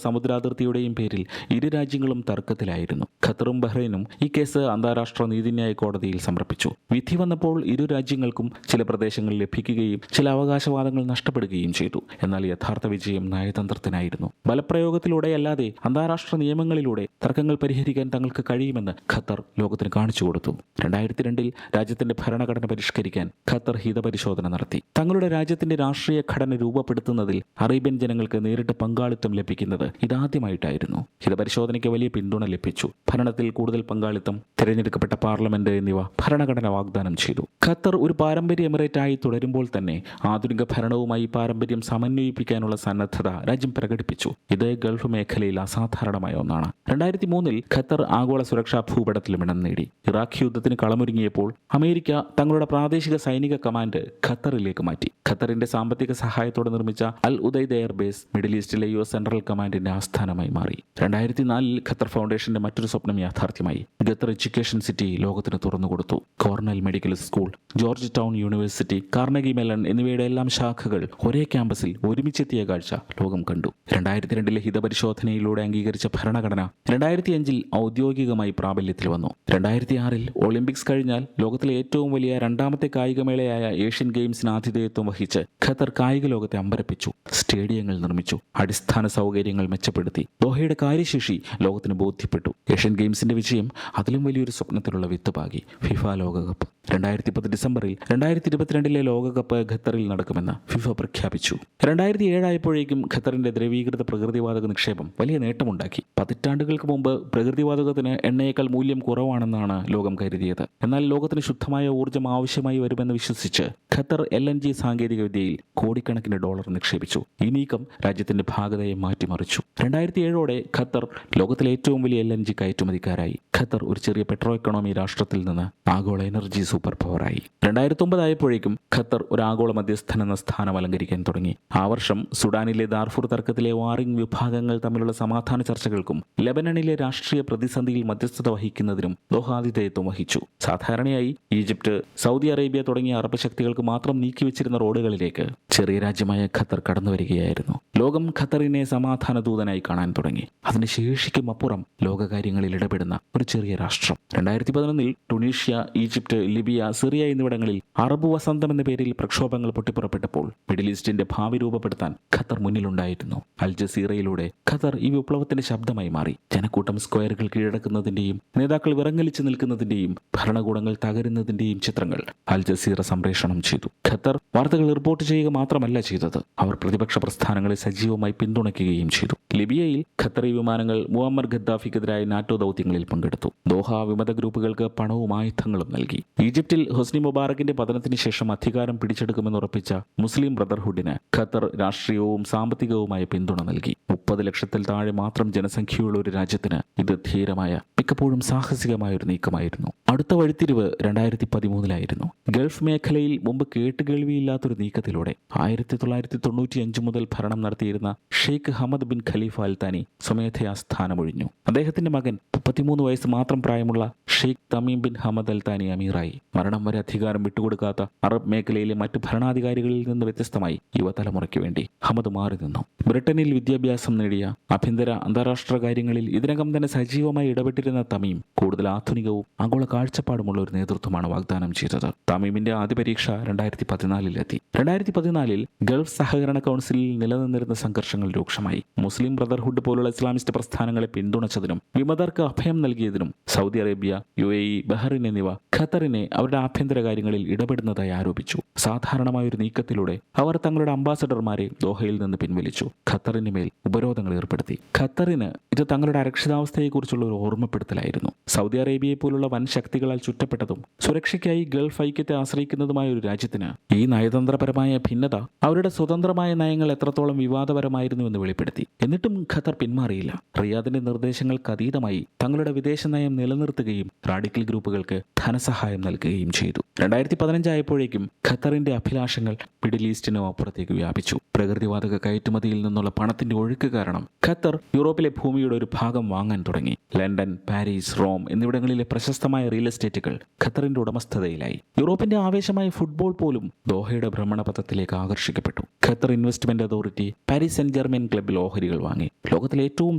സമുദ്രാതിർത്തിയുടെയും പേരിൽ ഇരു രാജ്യങ്ങളും തർക്കത്തിലായിരുന്നു. ഖത്തറും ബഹ്റൈനും ഈ കേസ് അന്താരാഷ്ട്ര നീതിന്യായ കോടതിയിൽ സമർപ്പിച്ചു. വിധി വന്നപ്പോൾ ഇരു രാജ്യങ്ങൾക്കും ചില പ്രദേശങ്ങൾ ലഭിക്കുകയും ചില അവകാശവാദങ്ങൾ നഷ്ടപ്പെടുകയും ചെയ്തു. എന്നാൽ യഥാർത്ഥ വിജയം നയതന്ത്രത്തിനായിരുന്നു. ബലപ്രയോഗത്തിലൂടെയല്ലാതെ അന്താരാഷ്ട്ര നിയമങ്ങളിലൂടെ തർക്കങ്ങൾ പരിഹരിക്കാൻ തങ്ങൾക്ക് കഴിയുമെന്ന് ഖത്തർ ലോകത്തിന് കാണിച്ചു കൊടുത്തു. 2002 രാജ്യത്തിന്റെ ഭരണഘടന പരിഷ്കരിക്കാൻ ഖത്തർ ഹിതപരിശോധന നടത്തി. തങ്ങളുടെ രാജ്യത്തിന്റെ രാഷ്ട്രീയ ഘടന രൂപപ്പെടുത്തുന്നതിൽ അറേബ്യൻ ജനങ്ങൾക്ക് നേരിട്ട് പങ്കാളിത്തം ലഭിക്കുന്നത് ഇതാദ്യമായിട്ടായിരുന്നു. ഹിതപരിശോധനയ്ക്ക് വലിയ പിന്തുണ ലഭിച്ചു. ഭരണത്തിൽ കൂടുതൽ പങ്കാളിത്തം, തിരഞ്ഞെടുക്കപ്പെട്ട പാർലമെന്റ് എന്നിവ ഭരണഘടന വാഗ്ദാനം ചെയ്തു. ഖത്തർ ഒരു പാരമ്പര്യ എമിറേറ്റായി തുടരുമ്പോൾ തന്നെ ആധുനിക ഭരണവുമായി പാരമ്പര്യം സമന്വയിപ്പിക്കാനുള്ള സന്നദ്ധത രാജ്യം പ്രകടിപ്പിച്ചു. ഇത് ഗൾഫ് മേഖലയിൽ അസാധാരണമായ ഒന്നാണ്. 2003 ഖത്തർ ആഗോള സുരക്ഷാ ഭൂപടത്തിലും ഇടം നേടി. ഇറാഖ് യുദ്ധത്തിന് കളമൊരുങ്ങിയപ്പോൾ അമേരിക്ക തങ്ങളുടെ പ്രാദേശിക സൈനിക കമാൻഡ് ഖത്തറിലേക്ക് മാറ്റി. ഖത്തറിന്റെ സാമ്പത്തിക സഹായത്തോടെ നിർമ്മിച്ച അൽ ഉദൈദ് എയർബേസ് മിഡിൽ ഈസ്റ്റിലെ US സെൻട്രൽ കമാൻഡിന്റെ ആസ്ഥാനമായി മാറി. 2004 ഖത്തർ ഫൗണ്ടേഷന്റെ മറ്റൊരു സ്വപ്നം യാഥാർത്ഥ്യമായി. ഖത്തർ എഡ്യൂക്കേഷൻ സിറ്റി ലോകത്തിന് തുറന്നുകൊടുത്തു. Cornell Medical School, Georgetown University, Carnegie Mellon എന്നിവയുടെ എല്ലാം ശാഖകൾ ഒരേ ക്യാമ്പസിൽ ഒരുമിച്ചെത്തിയ കാഴ്ച ലോകം കണ്ടു. 2002 ഹിതപരിശോധനയിലൂടെ അംഗീകരിച്ച ഭരണഘടന 2005 ഔദ്യോഗികമായി പ്രാബല്യത്തിൽ വന്നു. 2006 ഒളിമ്പിക്സ് കഴിഞ്ഞാൽ ലോകത്തിലെ ഏറ്റവും വലിയ രണ്ടാമത്തെ കായികമേളയായ ഏഷ്യൻ ഗെയിംസിന് ആതിഥേയത്വം വഹിച്ച് ഖത്തർ കായിക ലോകത്തെ അമ്പരപ്പിച്ചു. സ്റ്റേഡിയങ്ങൾ നിർമ്മിച്ചു, അടിസ്ഥാന സൗകര്യങ്ങൾ മെച്ചപ്പെടുത്തി, ദോഹയുടെ കാര്യശേഷി ലോകത്തിന് ബോധ്യപ്പെട്ടു. ഏഷ്യൻ ഗെയിംസിന്റെ വിജയം അതിലും വലിയൊരു സ്വപ്നത്തിലുള്ള വിത്ത് പാകി. ഫിഫ ലോകകപ്പ് 2010 ഡിസംബറിൽ 2022 ലോകകപ്പ് ഖത്തറിൽ നടക്കുമെന്ന് ഫിഫ പ്രഖ്യാപിച്ചു. 2007 ആയപ്പോഴേക്കും ഖത്തറിന്റെ ദ്രവീകൃത പ്രകൃതിവാതക നിക്ഷേപം വലിയ നേട്ടമുണ്ടാക്കി. പതിറ്റാണ്ടുകൾക്ക് മുമ്പ് പ്രകൃതിവാതകത്തിന് എണ്ണയേക്കാൾ മൂല്യം കുറവാണെന്നാണ് ലോകം കരുതിയത്. എന്നാൽ ലോകത്തിന് ശുദ്ധമായ ഊർജ്ജം ആവശ്യമായി വരുമെന്ന് വിശ്വസിച്ച് ഖത്തർ LNG സാങ്കേതിക വിദ്യയിൽ കോടിക്കണക്കിന് ഡോളർ നിക്ഷേപിച്ചു. ഈ നീക്കം രാജ്യത്തിന്റെ ഭാഗതയെ മാറ്റിമറിച്ചു. 2007 ഖത്തർ ലോകത്തിലെ ഏറ്റവും വലിയ LNG കയറ്റുമതിക്കാരായി. ഖത്തർ ഒരു ചെറിയ പെട്രോ എക്കണോമി രാഷ്ട്രത്തിൽ നിന്ന് ആഗോള എനർജി സൂപ്പർ പവറായി. 2009 ആയപ്പോഴേക്കും ഖത്തർ ഒരു ആഗോള മധ്യസ്ഥൻ എന്ന സ്ഥാനം അലങ്കരിക്കാൻ തുടങ്ങി. ആ വർഷം സുഡാനിലെ ദാർഫൂർ തർക്കത്തിലെ വാറിംഗ് വിഭാഗങ്ങൾ തമ്മിലുള്ള സമാധാന ചർച്ചകൾക്കും ലെബനണിലെ രാഷ്ട്രീയ പ്രതിസന്ധിയിൽ മധ്യസ്ഥത വഹിക്കുന്നതിനും ദോഹ ആതിഥേയത്വം വഹിച്ചു. സാധാരണയായി ഈജിപ്ത്, സൗദി അറേബ്യ തുടങ്ങിയ അറബ് ശക്തികൾക്ക് മാത്രം നീക്കിവെച്ചിരുന്ന റോഡുകളിലേക്ക് ചെറിയ രാജ്യമായ ഖത്തർ കടന്നു വരികയായിരുന്നു. ലോകം ഖത്തറിനെ സമാധാന ദൂതനായി കാണാൻ തുടങ്ങി. അതിന് ശേഷിക്കും അപ്പുറം ലോകകാര്യങ്ങളിൽ ഇടപെടുന്ന ഒരു ചെറിയ രാഷ്ട്രം. 2011 ടുണീഷ്യ, ഈജിപ്ത്, ലിബിയ, സിറിയ എന്നിവിടങ്ങളിൽ അറബ് വസന്തം എന്ന പേരിൽ പ്രക്ഷോഭങ്ങൾ പൊട്ടിപ്പുറപ്പെട്ടപ്പോൾ മിഡിൽ ഈസ്റ്റിന്റെ ഭാവി രൂപപ്പെടുത്താൻ ഖത്തർ മുന്നിലുണ്ടായിരുന്നു. അൽ ജസീറയിലൂടെ ഖത്തർ ഈ വിപ്ലവത്തിന്റെ ശബ്ദമായി മാറി. ജനക്കൂട്ടം സ്ക്വയറുകൾ കീഴടക്കുന്നതിന്റെയും നേതാക്കൾ വിറങ്ങലിച്ചു നിൽക്കുന്നതിന്റെയും ഭരണകൂടങ്ങൾ തകരുന്നതിന്റെയും ചിത്രങ്ങൾ അൽ ജസീറ സംപ്രേഷണം ചെയ്തു. ഖത്തർ വാർത്തകൾ റിപ്പോർട്ട് ചെയ്യുക മാത്രമല്ല ചെയ്തത്, അവർ പ്രതിപക്ഷ പ്രസ്ഥാനങ്ങളെ സജീവമായി പിന്തുണയ്ക്കുകയും ചെയ്തു. ലിബിയയിൽ ഖത്തറി വിമാനങ്ങൾ മുഅമ്മർ ഗദ്ദാഫിക്കെതിരായ നാറ്റോ ദൗത്യങ്ങളിൽ പങ്കെടുത്തു. ദോഹ വിമത ഗ്രൂപ്പുകൾക്ക് പണവും ആയുധങ്ങളും നൽകി. ഈജിപ്തിൽ ഹൊസ്നി മുബാറക്കിന്റെ പതനത്തിന് ശേഷം അധികാരം പിടിച്ചെടുക്കുമെന്ന് ഉറപ്പിച്ച മുസ്ലിം ബ്രദർഹുഡിന് ഖത്തർ രാഷ്ട്രീയവും സാമ്പത്തികവുമായ പിന്തുണ നൽകി. 30 ലക്ഷത്തിൽ താഴെ മാത്രം ജനസംഖ്യയുള്ള ഒരു രാജ്യത്തിന് ഇത് ധീരമായ, മിക്കപ്പോഴും സാഹസികമായ ഒരു നീക്കമായിരുന്നു. അടുത്ത വഴിത്തിരിവ് 2013 ഗൾഫ് മേഖലയിൽ മുമ്പ് കേട്ടുകേൾവിയില്ലാത്തൊരു നീക്കത്തിലൂടെ 1995 മുതൽ ഭരണം നടത്തിയിരുന്ന ഷെയ്ഖ് ഹമദ് ബിൻ ഖലീഫ അൽ താനി സ്വമേധയാ സ്ഥാനമൊഴിഞ്ഞു. അദ്ദേഹത്തിന്റെ മകൻ 33 വയസ്സ് മാത്രം പ്രായമുള്ള Sheikh Tamim bin Hamad Al താനി അമീറായി. മരണം വരെ അധികാരം വിട്ടുകൊടുക്കാത്ത അറബ് മേഖലയിലെ മറ്റു ഭരണാധികാരികളിൽ നിന്ന് വ്യത്യസ്തമായി യുവതലമുറയ്ക്ക് വേണ്ടി ഹമദ് മാറി നിന്നു. ബ്രിട്ടനിൽ വിദ്യാഭ്യാസം നേടിയ, ആഭ്യന്തര അന്താരാഷ്ട്ര കാര്യങ്ങളിൽ ഇതിനകം തന്നെ സജീവമായി ഇടപെട്ടിരുന്ന തമീം കൂടുതൽ ആധുനികവും ആഗോള കാഴ്ചപ്പാടുമുള്ള ഒരു നേതൃത്വമാണ് വാഗ്ദാനം ചെയ്തത്. തമീമിന്റെ ആദ്യ പരീക്ഷ 2014 2014 ഗൾഫ് സഹകരണ കൗൺസിലിൽ നിലനിന്നിരുന്ന സംഘർഷങ്ങൾ രൂക്ഷമായി. മുസ്ലിം ബ്രദർഹുഡ് പോലുള്ള ഇസ്ലാമിസ്റ്റ് പ്രസ്ഥാനങ്ങളെ പിന്തുണച്ചതിനും വിമതർക്ക് അഭയം നൽകിയതിനും സൗദി അറേബ്യ, UAE, ബഹ്റിൻ എന്നിവ ഖത്തറിനെ അവരുടെ ആഭ്യന്തര കാര്യങ്ങളിൽ ഇടപെടുന്നതായി ആരോപിച്ചു. സാധാരണമായ ഒരു നീക്കത്തിലൂടെ അവർ തങ്ങളുടെ അംബാസഡർമാരെ ദോഹയിൽ നിന്ന് പിൻവലിച്ചു. ഖത്തറിന് മേൽ ഉപരോധങ്ങൾ ഏർപ്പെടുത്തി. ഖത്തറിന് ഇത് തങ്ങളുടെ അരക്ഷിതാവസ്ഥയെക്കുറിച്ചുള്ള ഒരു ഓർമ്മപ്പെടുത്തലായിരുന്നു. സൗദി അറേബ്യയെ പോലുള്ള വൻ ശക്തികളാൽ ചുറ്റപ്പെട്ടതും സുരക്ഷയ്ക്കായി ഗൾഫ് ഐക്യത്തെ ആശ്രയിക്കുന്നതുമായ ഒരു രാജ്യത്തിന് ഈ നയതന്ത്രപരമായ ഭിന്നത അവരുടെ സ്വതന്ത്രമായ നയങ്ങൾ എത്രത്തോളം വിവാദപരമായിരുന്നുവെന്ന് വെളിപ്പെടുത്തി. എന്നിട്ടും ഖത്തർ പിന്മാറിയില്ല. റിയാദിന്റെ നിർദ്ദേശങ്ങൾക്ക് അതീതമായി തങ്ങളുടെ വിദേശ നയം നിലനിർത്തുകയും റാഡിക്കൽ ഗ്രൂപ്പുകൾക്ക് ധനസഹായം നൽകുകയും ചെയ്തു. 2015 ആയപ്പോഴേക്കും ഖത്തറിന്റെ അഭിലാഷങ്ങൾ മിഡിൽ ഈസ്റ്റിനും അപ്പുറത്തേക്ക് വ്യാപിച്ചു. പ്രകൃതിവാതക കയറ്റുമതിയിൽ നിന്നുള്ള പണത്തിന്റെ ഒഴുക്ക് കാരണം ഖത്തർ യൂറോപ്പിലെ ഭൂമിയുടെ ഒരു ഭാഗം വാങ്ങാൻ തുടങ്ങി. ലണ്ടൻ, പാരീസ്, റോം എന്നിവിടങ്ങളിലെ പ്രശസ്തമായ റിയൽ എസ്റ്റേറ്റുകൾ ഖത്തറിന്റെ ഉടമസ്ഥതയിലായി. യൂറോപ്പിന്റെ ആവേശമായ ഫുട്ബോൾ പോലും ദോഹയുടെ ഭ്രമണപഥത്തിലേക്ക് ആകർഷിക്കപ്പെട്ടു. Qatar Investment Authority Paris Saint Germain ക്ലബ്ബിൽ ഓഹരികൾ വാങ്ങി. ലോകത്തിലെ ഏറ്റവും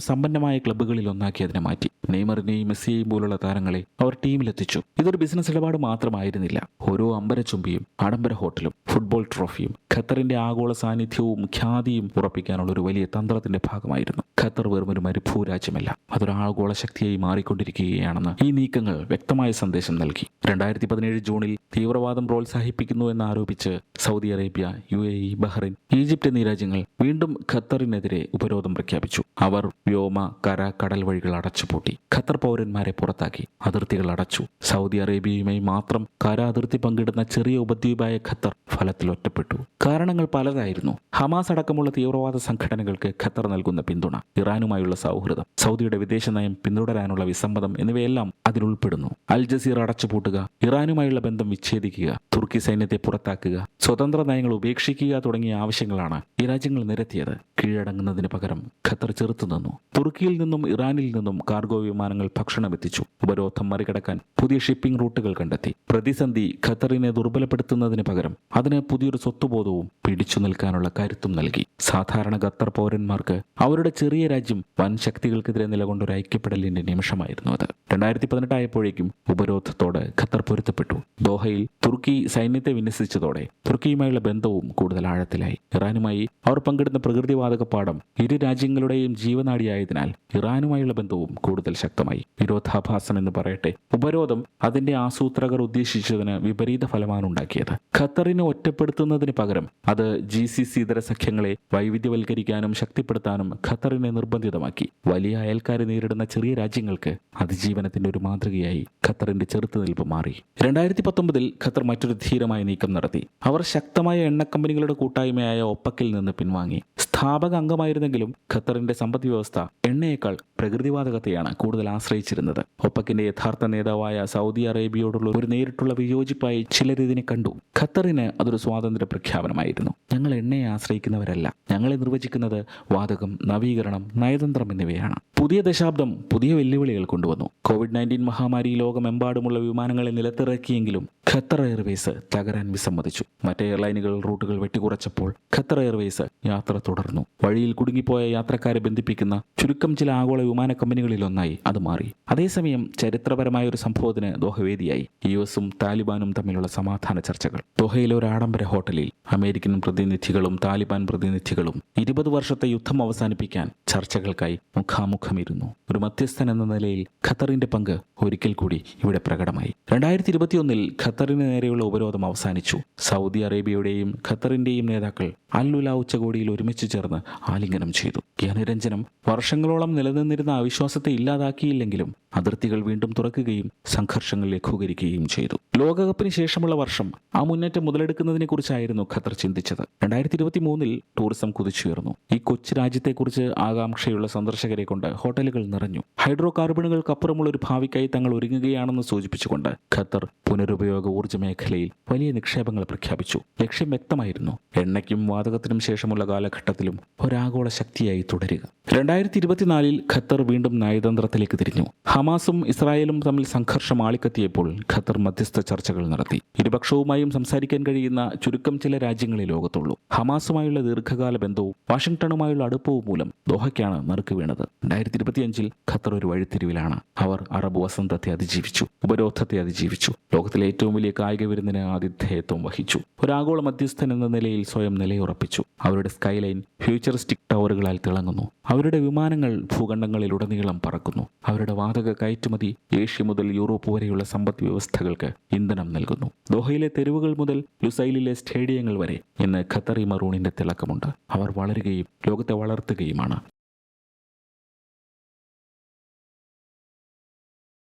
സമ്പന്നമായ ക്ലബ്ബുകളിൽ ഒന്നാക്കി അതിനെ മാറ്റി. നെയ്മറിനെയും മെസ്സിയെയും പോലുള്ള താരങ്ങളെ അവർ ടീമിലെത്തിച്ചു. ഇതൊരു ബിസിനസ് ഇടപാട് മാത്രമായിരുന്നില്ല. ഓരോ അമ്പരച്ചുംബിയും ആഡംബര ഹോട്ടലും ഫുട്ബോൾ ട്രോഫിയും ഖത്തറിന്റെ ആഗോള സാന്നിധ്യവും ഖ്യാതിയും ഉറപ്പിക്കാനുള്ള ഒരു വലിയ തന്ത്രത്തിന്റെ ഭാഗമായിരുന്നു. ഖത്തർ വെറും ഒരു മരുഭൂരാജ്യമല്ല, അതൊരു ആഗോള ശക്തിയായി മാറിക്കൊണ്ടിരിക്കുകയാണെന്ന് ഈ നീക്കങ്ങൾ വ്യക്തമായ സന്ദേശം നൽകി. 2017 ജൂണിൽ തീവ്രവാദം പ്രോത്സാഹിപ്പിക്കുന്നു എന്നാരോപിച്ച് Saudi Arabia, UAE, Bahrain, Egypt എന്നീ രാജ്യങ്ങൾ വീണ്ടും ഖത്തറിനെതിരെ ഉപരോധം പ്രഖ്യാപിച്ചു. അവർ വ്യോമ, കര, കടൽ വഴികൾ അടച്ചുപൂട്ടി. ഖത്തർ പൗരന്മാരെ പുറത്താക്കി. അതിർത്തികൾ അടച്ചു. സൗദി അറേബ്യയുമായി മാത്രം കര അതിർത്തി പങ്കിടുന്ന ചെറിയ ഉപദ്വീപായ ഖത്തർ ഫലത്തിൽ ഒറ്റപ്പെട്ടു. കാരണങ്ങൾ പലതായിരുന്നു. ഹമാസ് അടക്കമുള്ള തീവ്രവാദ സംഘടനകൾക്ക് ഖത്തർ നൽകുന്ന പിന്തുണ, ഇറാനുമായുള്ള സൗഹൃദം, സൗദിയുടെ വിദേശ നയം പിന്തുടരാനുള്ള വിസമ്മതം എന്നിവയെല്ലാം അതിലുൾപ്പെടുന്നു. അൽ ജസീറ അടച്ചുപൂട്ടുക, ഇറാനുമായുള്ള ബന്ധം വിച്ഛേദിക്കുക, തുർക്കി സൈന്യത്തെ പുറത്താക്കുക, സ്വതന്ത്ര നയങ്ങൾ ഉപേക്ഷിക്കുക തുടങ്ങിയ ആവശ്യങ്ങളാണ് ഈ രാജ്യങ്ങൾ നിരത്തിയത്. കീഴടങ്ങുന്നതിന് പകരം ഖത്തർ ചെറുത്തുനിന്നു. തുർക്കിയിൽ നിന്നും ഇറാനിൽ നിന്നും കാർഗോ വിമാനങ്ങൾ ഭക്ഷണം എത്തിച്ചു. ഉപരോധം മറികടക്കാൻ പുതിയ ഷിപ്പിംഗ് റൂട്ടുകൾ കണ്ടെത്തി. പ്രതിസന്ധി ഖത്തറിനെ ദുർബലപ്പെടുത്തുന്നതിന് പകരം അതിന് പുതിയൊരു സ്വത്തുബോധവും പിടിച്ചു നിൽക്കാനുള്ള കരുത്തും നൽകി. സാധാരണ ഖത്തർ പൗരന്മാർക്ക് അവരുടെ ചെറിയ രാജ്യം വൻ ശക്തികൾക്കെതിരെ നിലകൊണ്ടൊരു ഐക്യപ്പെടലിന്റെ നിമിഷമായിരുന്നു അത്. 2018 ആയപ്പോഴേക്കും ഉപരോധത്തോട് ഖത്തർ പൊരുത്തപ്പെട്ടു. ദോഹയിൽ തുർക്കി സൈന്യത്തെ വിന്യസിച്ചതോടെ തുർക്കിയുമായുള്ള ബന്ധവും കൂടുതൽ ആഴത്തിലായി. ഇറാനുമായി അവർ പങ്കിടുന്ന പ്രകൃതിവാതക പാടം ഇരു രാജ്യങ്ങളുടെയും ജീവനാഡിയായതിനാൽ ഇറാനുമായുള്ള ബന്ധവും കൂടുതൽ ശക്തമായി. വിരോധാഭാസം എന്ന് പറയട്ടെ, ഉപരോധം അതിന്റെ ആസൂത്രകർ ഉദ്ദേശിച്ചതിന് വിപരീത ഫലമാണ് ഉണ്ടാക്കിയത്. ഖത്തറിനെ ഒറ്റപ്പെടുത്തുന്നതിന് പകരം അത് GCC ഇതര സഖ്യങ്ങളെ വൈവിധ്യവൽക്കരിക്കാനും ശക്തിപ്പെടുത്താനും ഖത്തറിനെ നിർബന്ധിതമാക്കി. വലിയ അയൽക്കാരെ നേരിടുന്ന ചെറിയ രാജ്യങ്ങൾക്ക് അതിജീവനത്തിന്റെ ഒരു മാതൃകയായി ഖത്തറിന്റെ ചെറുത്തുനിൽപ്പ് മാറി. 2019 ഖത്തർ മറ്റൊരു ധീരമായ നീക്കം നടത്തി. അവർ ശക്തമായ എണ്ണക്കമ്പനികളുടെ കൂട്ടായ്മയായ ഒപ്പക്കിൽ നിന്ന് പിൻവാങ്ങി. സ്ഥാപക അംഗമായിരുന്നെങ്കിലും ഖത്തറിന്റെ സമ്പദ് വ്യവസ്ഥ എണ്ണയേക്കാൾ പ്രകൃതിവാതകത്തെയാണ് കൂടുതൽ ആശ്രയിച്ചിരുന്നത്. ഒപ്പക്കിന്റെ യഥാർത്ഥ നേതാവായ സൗദി അറേബ്യയോടുള്ള ഒരു നേരിട്ടുള്ള വിയോജിപ്പായി ചിലർ ഇതിനെ കണ്ടു. ഖത്തറിന് അതൊരു സ്വാതന്ത്ര്യ പ്രഖ്യാപനമായിരുന്നു. ഞങ്ങൾ എണ്ണയെ ആശ്രയിക്കുന്നവരല്ല, ഞങ്ങളെ നിർവചിക്കുന്നത് വാതകം, നവീകരണം, നയതന്ത്രം എന്നിവയാണ്. പുതിയ ദശാബ്ദം പുതിയ വെല്ലുവിളികൾ കൊണ്ടുവന്നു. COVID-19 മഹാമാരി ലോകമെമ്പാടുമുള്ള വിമാനങ്ങളെ നിലത്തിറക്കിയെങ്കിലും ഖത്തർ എയർവേസ് തകരാൻ വിസമ്മതിച്ചു. മറ്റ് എയർലൈനുകൾ റൂട്ടുകൾ വെട്ടിക്കുറച്ചപ്പോൾ ഖത്തർ എയർവേസ് യാത്ര തുടർന്നു. വഴിയിൽ കുടുങ്ങിപ്പോയ യാത്രക്കാരെ ബന്ധിപ്പിക്കുന്ന ചുരുക്കം ചില ആഗോള വിമാന കമ്പനികളിൽ ഒന്നായി അത് മാറി. അതേസമയം ചരിത്രപരമായ ഒരു സംഭവത്തിന് ദോഹ വേദിയായി. US-ഉം താലിബാനും തമ്മിലുള്ള സമാധാന ചർച്ചകൾ. ദോഹയിലെ ഒരു ആഡംബര ഹോട്ടലിൽ അമേരിക്കൻ പ്രതിനിധികളും താലിബാൻ പ്രതിനിധികളും 20 വർഷത്തെ യുദ്ധം അവസാനിപ്പിക്കാൻ ചർച്ചകൾക്കായി മുഖാമുഖമിരുന്നു. ഒരു മധ്യസ്ഥൻ എന്ന നിലയിൽ ഖത്തറിന്റെ പങ്ക് ഒരിക്കൽ കൂടി ഇവിടെ പ്രകടമായി. 2021 ഖത്തറിന് നേരെയുള്ള ഉപരോധം അവസാനിച്ചു. സൗദി അറേബ്യയുടെയും ഖത്തറിന്റെയും നേതാക്കൾ അൽ-ഉല ഉച്ചകോടിയിൽ ഒരുമിച്ച് ചേർന്ന് ആലിംഗനം ചെയ്തു. ഈ അനുരഞ്ജനം വർഷങ്ങളോളം നിലനിന്നിരുന്ന അവിശ്വാസത്തെ ഇല്ലാതാക്കിയില്ലെങ്കിലും അതിർത്തികൾ വീണ്ടും തുറക്കുകയും സംഘർഷങ്ങൾ ലഘൂകരിക്കുകയും ചെയ്തു. ലോകകപ്പിന് ശേഷമുള്ള വർഷം ആ മുന്നേറ്റം മുതലെടുക്കുന്നതിനെ കുറിച്ചായിരുന്നു ഖത്തർ ചിന്തിച്ചത്. 2023 ടൂറിസം കുതിച്ചുയർന്നു. ഈ കൊച്ചു രാജ്യത്തെക്കുറിച്ച് ആകാംക്ഷയുള്ള സന്ദർശകരെ കൊണ്ട് ഹോട്ടലുകൾ നിറഞ്ഞു. ഹൈഡ്രോ കാർബണുകൾക്കപ്പുറമുള്ള ഒരു ഭാവിക്കായി തങ്ങൾ ഒരുങ്ങുകയാണെന്ന് സൂചിപ്പിച്ചുകൊണ്ട് ഖത്തർ പുനരുപയോഗ ഊർജ്ജ മേഖലയിൽ വലിയ നിക്ഷേപങ്ങൾ പ്രഖ്യാപിച്ചു. ലക്ഷ്യം വ്യക്തമായിരുന്നു: എണ്ണയ്ക്കും വാതകത്തിനും ശേഷമുള്ള കാലഘട്ടത്തിലും ഒരാഗോള ശക്തിയായി തുടരുക. 2024 ഖത്തർ വീണ്ടും നയതന്ത്രത്തിലേക്ക് തിരിഞ്ഞു. ഹമാസും ഇസ്രായേലും തമ്മിൽ സംഘർഷം ആളിക്കത്തിയപ്പോൾ ഖത്തർ മധ്യസ്ഥ ചർച്ചകൾ നടത്തി. ഇരുപക്ഷവുമായും സംസാരിക്കാൻ കഴിയുന്ന ചുരുക്കം ചില രാജ്യങ്ങളെ ലോകത്തുള്ളൂ. ഹമാസുമായുള്ള ദീർഘകാല ബന്ധവും വാഷിംഗ്ടണുമായുള്ള അടുപ്പവും മൂലം ദോഹയ്ക്കാണ് നറുക്ക് വീണത്. 2025 ഖത്തർ ഒരു വഴിത്തിരിവിലാണ്. അവർ അറബ് വസന്തത്തെ അതിജീവിച്ചു, ഉപരോധത്തെ അതിജീവിച്ചു, ലോകത്തിലെ ഏറ്റവും വലിയ കായിക വിരുന്നിന് ആതിഥേയത്വം വഹിച്ചു. ഒരാഗോള മധ്യസ്ഥൻ എന്ന നിലയിൽ സ്വയം നിലയുറപ്പിച്ചു. അവരുടെ സ്കൈലൈൻ ഫ്യൂച്ചറിസ്റ്റിക് ടവറുകളാൽ തിളങ്ങുന്നു. അവരുടെ വിമാനങ്ങൾ ഭൂഖണ്ഡങ്ങളിലുടനീളം പറക്കുന്നു. അവരുടെ വാതക കയറ്റുമതി ഏഷ്യ മുതൽ യൂറോപ്പ് വരെയുള്ള സമ്പദ് വ്യവസ്ഥകൾക്ക് ഇന്ധനം നൽകുന്നു. ദോഹയിലെ തെരുവുകൾ മുതൽ ലുസൈലിലെ സ്റ്റേഡിയങ്ങൾ വരെ ഇന്ന് ഖത്തറി മറൂണിന്റെ തിളക്കമുണ്ട്. അവർ വളരുകയും ലോകത്തെ വളർത്തുകയുമാണ്.